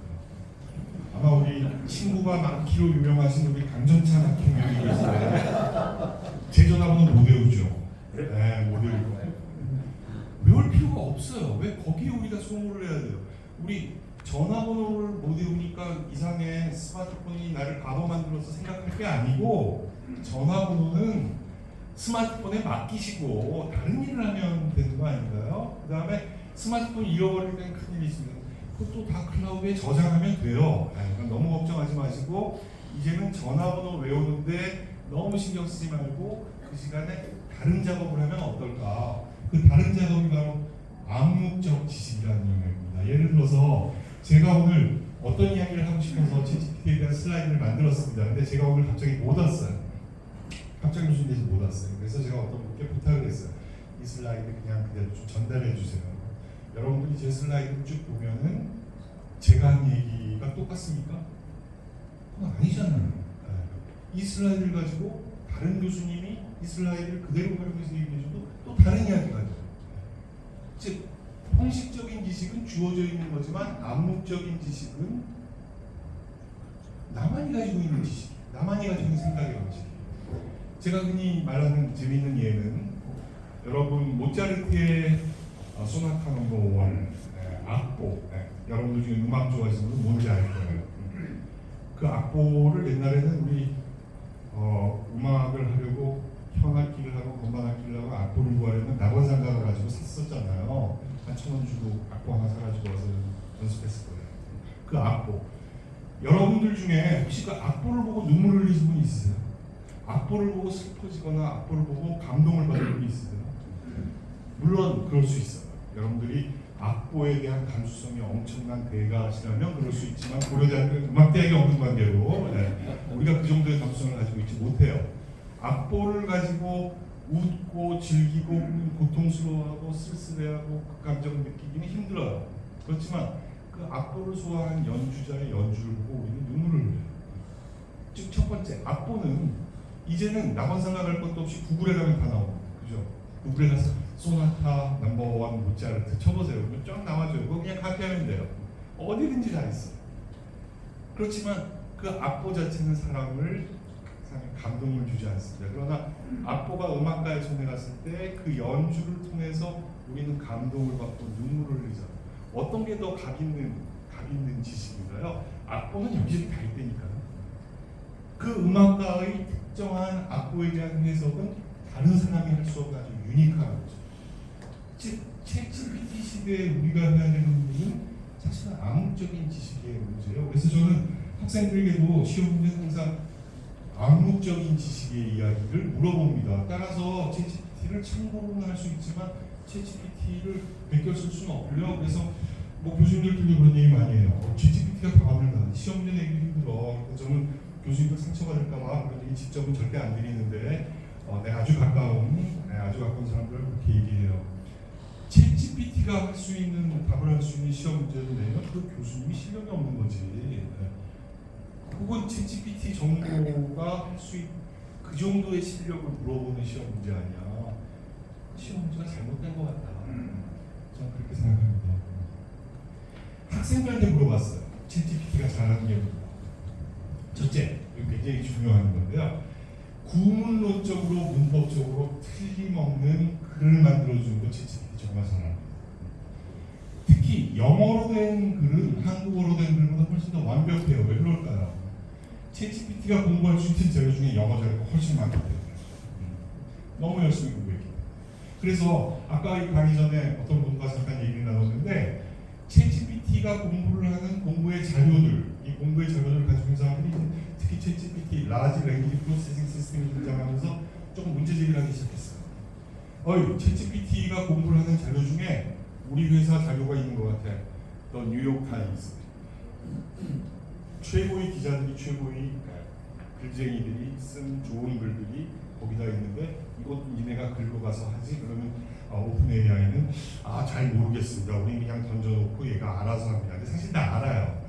아마 우리 친구가 많기로 유명하신 우리 강전찬 학생님이 계시는데 제 전화번호 못 외우죠. 네, 못 외우고 외울 필요가 없어요. 왜 거기에 우리가 소모를 해야 돼요? 우리 전화번호를 못 외우니까 이상해 스마트폰이 나를 바보 만들어서 생각할 게 아니고 전화번호는 스마트폰에 맡기시고 다른 일을 하면 되는 거 아닌가요? 그 다음에 스마트폰 잃어버릴 때는 큰일이 있습니다. 그것도 다 클라우드에 저장하면 돼요. 그러니까 너무 걱정하지 마시고 이제는 전화번호 외우는데 너무 신경 쓰지 말고 그 시간에 다른 작업을 하면 어떨까? 그 다른 작업이 바로 암묵적 지식이라는 영역입니다. 예를 들어서 제가 오늘 어떤 이야기를 하고 싶어서 GPT에 대한 슬라이드를 만들었습니다. 근데 제가 오늘 갑자기 못 왔어요. 갑자기 무슨 일인지 못 왔어요. 그래서 제가 어떤 분께 부탁을 했어요. 이 슬라이드 그냥 그대로 좀 전달해 주세요. 여러분들이 제 슬라이드를 쭉 보면은 제가 한 얘기가 똑같습니까? 그건 아니잖아요. 이 슬라이드를 가지고 다른 교수님이 이 슬라이드를 그대로 활용해서 얘기해줘도 또 다른 이야기가 돼요. 즉 형식적인 지식은 주어져 있는 거지만 암묵적인 지식은 나만이 가지고 있는 지식, 나만이 가지고 있는 생각의 방식. 제가 흔히 말하는 재미있는 예는 여러분 모차르트의 소나타 넘버 1 악보, 여러분들 중에 음악 좋아하시는 분은 뭔지 알 거예요. 그 악보를 옛날에는 우리 음악을 하려고 현악기를 하고 건반악기를 하고 악보를 구하려면 낙원상가를 가지고 샀었잖아요. 한 1,000원 주고 악보 하나 사가지고 와서 연습했을 거예요. 그 악보. 여러분들 중에 혹시 그 악보를 보고 눈물을 흘리신 분이 있으세요? 악보를 보고 슬퍼지거나 악보를 보고 감동을 받은 분이 있으세요? 물론 그럴 수 있어요. 여러분들이 악보에 대한 감수성이 엄청난 대가시라면 그럴 수 있지만 고려대학교 음악대학이 없는 관계로 우리가 그 정도의 감수성을 가지고 있지 못해요. 악보를 가지고 웃고 즐기고 고통스러워하고 쓸쓸해하고 그 감정을 느끼기는 힘들어요. 그렇지만 그 악보를 소화한 연주자의 연주를 보고 우리는 눈물을 흘려요. 즉 첫 번째, 악보는 이제는 낙원상가 갈 것도 없이 구글에 가면 다 나옵니다. 그죠? 구글에 가서 소나타 넘버 1 모차르트 쳐보세요. 그러면 쫙 나와줘요. 그거 그냥 카피하면 돼요. 어디든지 다 있어요. 그렇지만 그 악보 자체는 사람을 감동을 주지 않습니다. 그러나 악보가 음악가의 손에 갔을 때 그 연주를 통해서 우리는 감동을 받고 눈물을 흘리잖아요. 어떤 게 더 각 있는 지식인가요? 악보는 여기저기 다 있다니까요. 그 음악가의 특정한 악보에 대한 해석은 다른 사람이 할 수 없는 아주 유니크한 거죠. 즉 챗GPT 시대에 우리가 해야 되는 일은 사실은 암묵적인 지식의 문제예요. 그래서 저는 학생들에게도 시험 문제는 항상 암묵적인 지식의 이야기를 물어봅니다. 따라서 챗GPT를 참고로는 할 수 있지만 챗GPT를 베껴 쓸 수는 없고요. 그래서 뭐 교수님들끼리 그런 얘기 많이 해요. 챗GPT가 답안을 나 시험 문제 내기 힘들어. 그래서 저는 교수님들 상처가 될까봐 그런 얘기 직접은 절대 안 드리는데 내 아주 가까운 사람들을 그렇게 얘기해요. 챗GPT가 할 수 있는 답을 할 수 있는 시험 문제를 내면 그 교수님이 실력이 없는 거지. 혹은 챗GPT 정도가 할 수 있는 그 정도의 실력을 물어보는 시험 문제 아니야. 시험 문제가 잘못된 것 같다. 저는 그렇게 생각합니다. 학생들한테 물어봤어요. 챗GPT가 잘하는 게 뭐냐. 첫째, 이거 굉장히 중요한 건데요. 구문론적으로 문법적으로 틀림없는 글을 만들어주는 거 챗GPT 정말 잘합니다. 특히 영어로 된 글은 한국어로 된 글보다 훨씬 더 완벽해요. 왜 그럴까요? 챗GPT가 공부할 수 있는 재료 중에 영어 자료가 훨씬 많기 때문에 너무 열심히 공부했기 때문에. 그래서 아까 이 강의 전에 어떤 분과 잠깐 얘기를 나눴는데 챗GPT가 공부를 하는 공부의 자료들, 이 공부의 자료들을 가지고 있는 사람들이 특히 챗GPT, 라지 랭귀지 프로세싱 시스템이 등장하면서 조금 문제 제기를 하기 시작했어요. 챗GPT가 공부를 하는 자료 중에 우리 회사 자료가 있는 것 같아. 더 뉴욕 타임스. 최고의 기자들이 최고의 글쟁이들이 쓴 좋은 글들이 거기다 있는데 이것 니네가 글로 가서 하지? 그러면 오픈 AI는 잘 모르겠습니다. 우리 그냥 던져놓고 얘가 알아서 합니다. 근데 사실 다 알아요.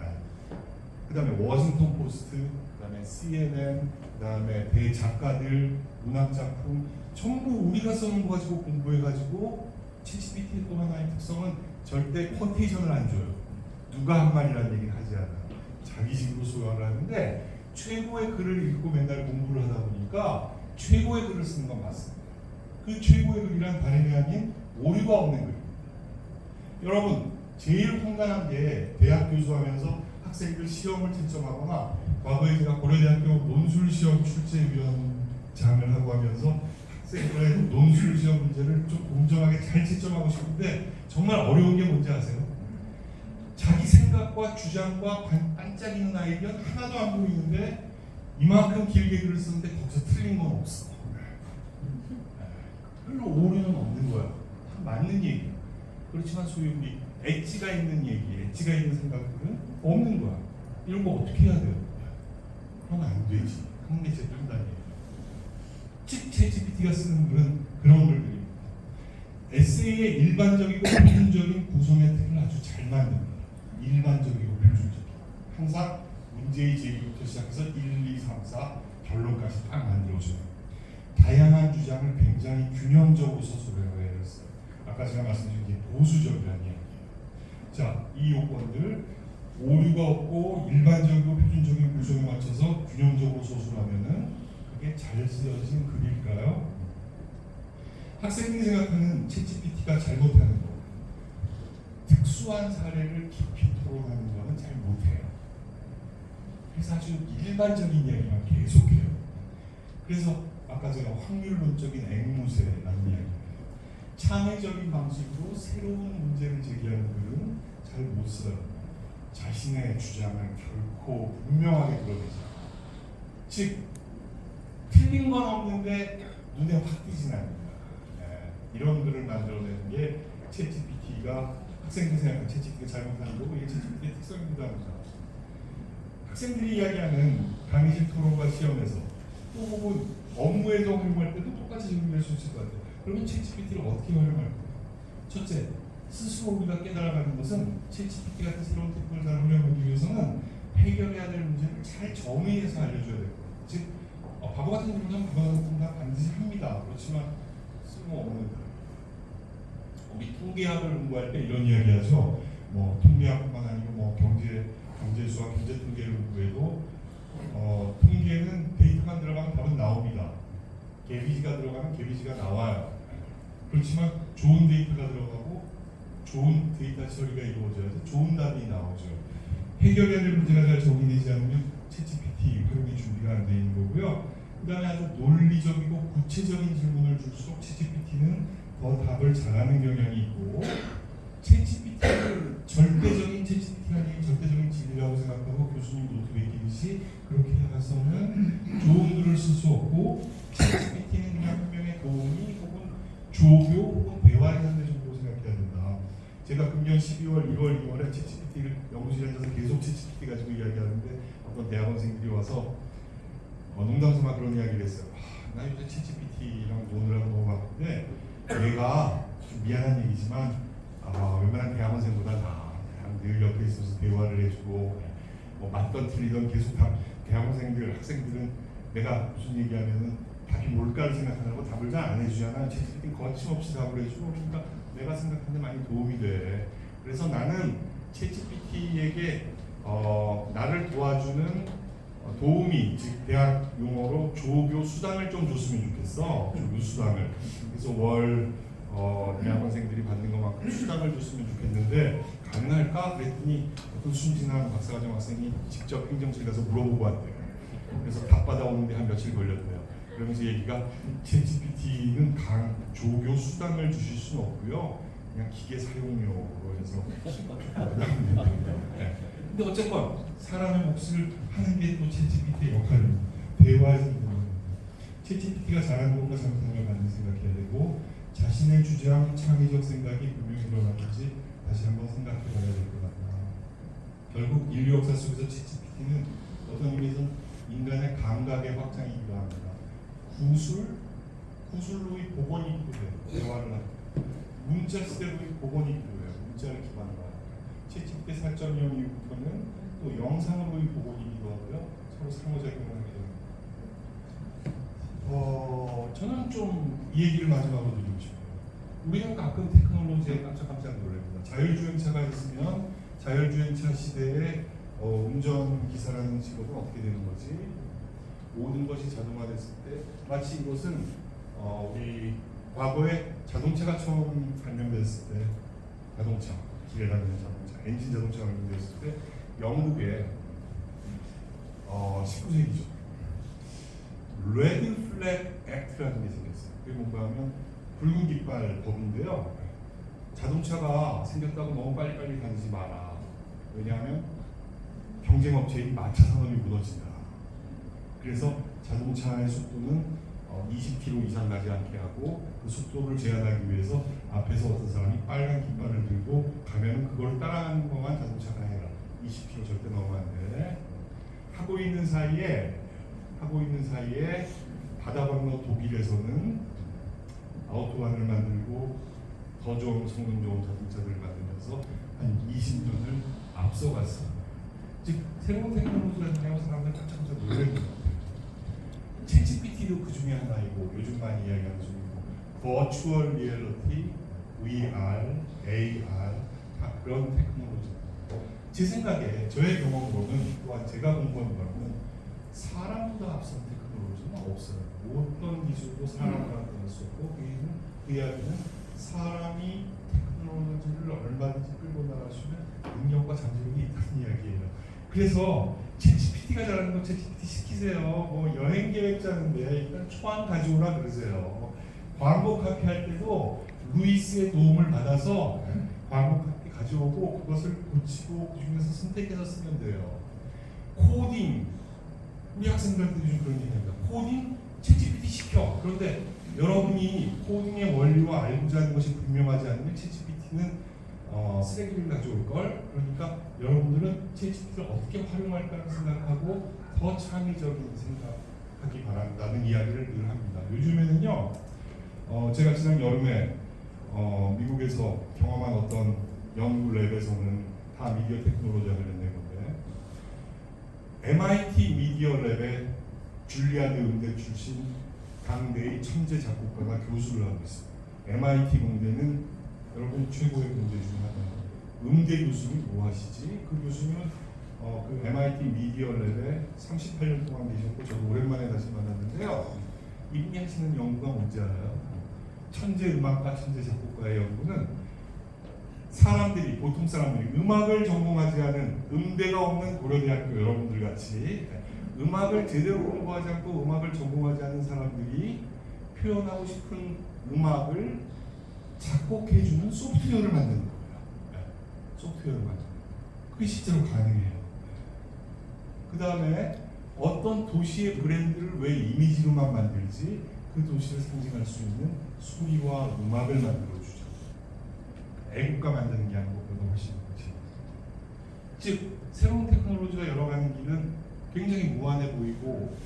그 다음에 워싱턴 포스트, 그 다음에 CNN, 그 다음에 대작가들, 문학작품 전부 우리가 써놓은 거 가지고 공부해가지고 챗GPT 또 하나의 특성은 절대 쿼테이션을 안 줘요. 누가 한 말이라는 얘기는 하지 않아요. 자기식으로 소화를 하는데 최고의 글을 읽고 맨날 공부를 하다 보니까 최고의 글을 쓰는 건 맞습니다. 그 최고의 글이란 다름이 아닌 오류가 없는 글입니다. 여러분 제일 황당한 게 대학 교수하면서 학생들 시험을 채점하거나 과거에 제가 고려대학교 논술시험 출제위원장을 하고 하면서 학생들의 논술시험 문제를 좀 공정하게 잘 채점하고 싶은데 정말 어려운 게 뭔지 아세요? 자기 생각과 주장과 반짝이는 아이디어 하나도 안 보이는데 이만큼 길게 글을 쓰는데 거기서 틀린 건 없어. 별로 오류는 없는 거야. 다 맞는 얘기야. 그렇지만 소위 우리 엣지가 있는 얘기, 엣지가 있는 생각들은 없는 거야. 이런 거 어떻게 해야 돼요? 그러면 안 되지. 한계제 뜬다는 얘기. 즉 챗GPT가 쓰는 글은 그런 글들입니다. 에세이의 일반적이고 표준적인 구성의 틀을 아주 잘 만듭니다. 일반적이고 표준적. 항상 문제의 제기부터 시작해서 1, 2, 3, 4 결론까지 딱 만들어줘요. 다양한 주장을 굉장히 균형적으로 서술해야 했어요. 아까 제가 말씀드린 게 보수적이라는 이야기예요. 자, 이 요건들 오류가 없고 일반적이고 표준적인 구성에 맞춰서 균형적으로 서술하면은 그게 잘 쓰여진 글일까요? 학생들이 생각하는 챗GPT가 잘못하는 거, 특수한 사례를 깊이 토론하는 거는 잘 못해요. 그래서 아주 일반적인 이야기만 계속해요. 그래서 아까 제가 확률론적인 앵무새라는 이야기예요. 창의적인 방식으로 새로운 문제를 제기하는 글은 잘 못 써요. 자신의 주장을 결코 분명하게 드러내지 않아요. 즉 틀린 건 없는데 눈에 확 띄진 않는다. 이런 글을 만들어내는 게 챗GPT가 학생들이 생각하는 챗GPT가 잘못하는 거고 이게 챗GPT의 특성입니다. 학생들이 이야기하는 강의실 토론과 시험에서 또 혹은 업무에서 활용할 때도 똑같이 적용될 수 있을 것 같아요. 그러면 챗GPT를 어떻게 활용할까요? 첫째, 스스로 우리가 깨달아가는 것은 챗GPT 같은 새로운 테크를 잘 활용하기 위해서는 해결해야 될 문제를 잘 정의해서 알려줘야 될 거예요. 즉 바보 같은 질문은 바보 같은 질문 반드시 합니다. 그렇지만 쓸모없는 거예요. 우리 통계학을 공부할 때 이런 이야기하죠. 뭐 통계학뿐만 아니고 뭐 경제수학, 경제통계를 공부해도 통계는 데이터만 들어가면 답은 나옵니다. 개비지가 들어가면 개비지가 나와요. 그렇지만 좋은 데이터가 들어가고 좋은 데이터 처리가 이루어져야지 좋은 답이 나오죠. 해결해야 될 문제가 잘 정의되지 않으면 챗GPT 활용이 준비가 안 돼 있는 거고요. 그 다음에 아주 논리적이고 구체적인 질문을 줄수록 챗GPT는 더 답을 잘하는 경향이 있고 챗GPT를 절대적인 챗GPT가 아닌 절대적인 진리라고 생각하고 교수님 노트 베끼듯이 그렇게 해서는 좋은 글을 쓸 수 없고 챗GPT는 그냥 한 명의 도움이 혹은 조교 혹은 대화의 상대 정도로 생각해야 된다. 제가 금년 12월, 1월, 2월에 챗GPT를 연구실에 앉아서 계속 챗GPT 가지고 이야기하는데 어떤 대학원생들이 와서 농담삼아 그런 이야기를 했어요. 나 요새 챗GPT랑 노느라고 너무 바쁜데 얘가 좀 미안한 얘기지만 웬만한 대학원생보다 늘 옆에 있어서 대화를 해주고 뭐 맞던 틀리던 계속 대학원생들, 학생들은 내가 무슨 얘기하면은 답이 뭘까를 생각하느라고 답을 잘 안 해주잖아. 챗GPT는 거침없이 답을 해주고 그러니까 내가 생각하는데 많이 도움이 돼. 그래서 나는 챗GPT에게 나를 도와주는 도움이, 즉 대학 용어로 조교 수당을 좀 줬으면 좋겠어. 조교 수당을. 그래서 월 대학원생들이 받는 것만큼 수당을 줬으면 좋겠는데 가능할까? 그랬더니 어떤 순진한 박사과정 학생이 직접 행정실 가서 물어보고 왔대요. 그래서 답 받아오는데 한 며칠 걸렸대요. 그러면서 얘기가 챗GPT는 조교 수당을 주실 수는 없고요. 그냥 기계 사용료로 해서 네. 근데 어쨌건 사람의 몫을 하는 게 또 챗GPT의 역할입니다. 대화에서 챗GPT가 잘하는 것과 잘못하는 걸 반드시 생각해야 되고 자신의 주장, 창의적 생각이 분명히 드러나는지 다시 한번 생각해 봐야 될 것 같다. 결국 인류 역사 속에서 챗GPT는 어떤 의미에서는 인간의 감각의 확장이기도 합니다. 구술로의 복원이기도 해요. 대화를 하고 문자 시대로의 복원이기도 해요. 문자를 기반으로 하니까 챗GPT 4.0 이후부터는 또 영상으로의 복원이기도 하고요. 서로 상호작용을 하게 됩니다. 저는 좀 이 얘기를 마지막으로 드리고 싶어요. 우리는 가끔 테크놀로지에 깜짝깜짝 놀랍니다. 자율주행차가 있으면 자율주행차 시대에 운전 기사라는 직업은 어떻게 되는 거지? 모든 것이 자동화됐을 때 마치 이것은 우리 과거에 자동차가 처음 발명됐을 때 자동차, 길에 다니는 자동차, 엔진 자동차가 발명됐을 때 영국에 19세기죠. 레드 플렉 액트라는 게 생겼어요. 그게 뭔가 하면 붉은 깃발 법인데요. 자동차가 생겼다고 너무 빨리빨리 다니지 마라. 왜냐하면 경쟁업체인 마차 산업이 무너진다. 그래서 자동차의 속도는 20km 이상 가지 않게 하고 그 속도를 제한하기 위해서 앞에서 어떤 사람이 빨간 깃발을 들고 가면 그걸 따라가는 것만 자동차가 해라. 20km 절대 넘으면 안 돼. 하고 있는 사이에 바다 건너 독일에서는 아우토반을 만들고 더 좋은 성능 좋은 자동차들을 만들면서 한 20년을 앞서갔어. 즉 새로운 테크놀로지를 사용하는 사람들 깜짝깜짝 놀라는 것 같아요. 챗GPT도 그 중에 하나이고 요즘 많이 이야기하는 중이고 버추얼 리얼리티, VR, AR 다 그런 테크놀로지. 제 생각에 저의 경험으로는 또한 제가 공부한 바로는 사람보다 앞선 테크놀로지는 없어요. 어떤 기술도 사람을 따라갈 수 없고 그 이야기는 사람이 테크놀로지를 얼마든지 끌고 나갈 수 있는 능력과 잠재력이 있다는 이야기예요. 그래서 챗GPT가 잘하는 거 챗GPT 시키세요. 뭐 여행 계획 짜는데 일단 초안 가져오라 그러세요. 광고 카피 할 때도 루이스의 도움을 받아서 광고 카피 가져오고 그것을 고치고 그 중에서 선택해서 쓰면 돼요. 코딩 우리 학생들한테 요즘 그런 얘기합니다. 코딩 챗GPT 시켜. 그런데 여러분이 코딩의 원리와 알고자 하는 것이 분명하지 않으면 챗GPT는 쓰레기를 가져올 걸. 그러니까 여러분들은 챗GPT를 어떻게 활용할까 생각하고 더 창의적인 생각하기 바란다는 이야기를 늘 합니다. 요즘에는요, 제가 지난 여름에 미국에서 경험한 어떤 연구 랩에서는 다 미디어 테크놀로지와 관련된 건데 MIT 미디어 랩의 줄리아드 음대 출신 당대의 천재 작곡가가 교수를 하고 있습니다. MIT 공대는 여러분 최고의 공대 중 하나예요. 음대 교수는 뭐 하시지? 그 교수는 그 MIT 미디어 랩에 38년 동안 계셨고 저도 오랜만에 다시 만났는데요. 이분이 하시는 연구가 뭔지 알아요? 천재 음악가, 천재 작곡가의 연구는 사람들이 보통 사람들이 음악을 전공하지 않은 음대가 없는 고려대학교 여러분들 같이 음악을 제대로 공부하지 않고 음악을 전공하지 않은 사람들이 표현하고 싶은 음악을 작곡해주는 소프트웨어를 만드는 거예요. 소프트웨어를 만드는 거예요. 그게 실제로 가능해요. 그 다음에 어떤 도시의 브랜드를 왜 이미지로만 만들지 그 도시를 상징할 수 있는 소리와 음악을 만들어주죠. 애국가 만드는 게 아니고 그보다 훨씬 크지. 즉 새로운 테크놀로지가 열어가는 길은 굉장히 무한해 보이고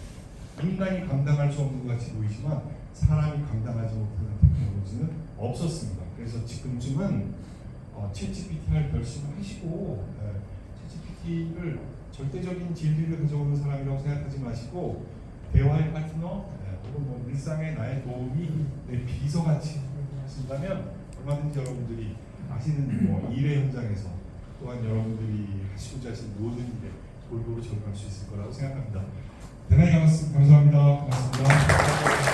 인간이 감당할 수 없는 것 같이 보이지만 사람이 감당하지 못하는 테크놀로지는 없었습니다. 그래서 지금쯤은 챗GPT 할 결심을 하시고 챗GPT를 절대적인 진리를 가져오는 사람이라고 생각하지 마시고 대화의 파트너 혹은 뭐 일상의 나의 도움이 내 비서같이 하신다면 얼마든지 여러분들이 아시는 뭐 일의 현장에서 또한 여러분들이 하시고자 하시는 모든 일에 골고루 적용할 수 있을 거라고 생각합니다. 대단히 감사합니다. 고맙습니다.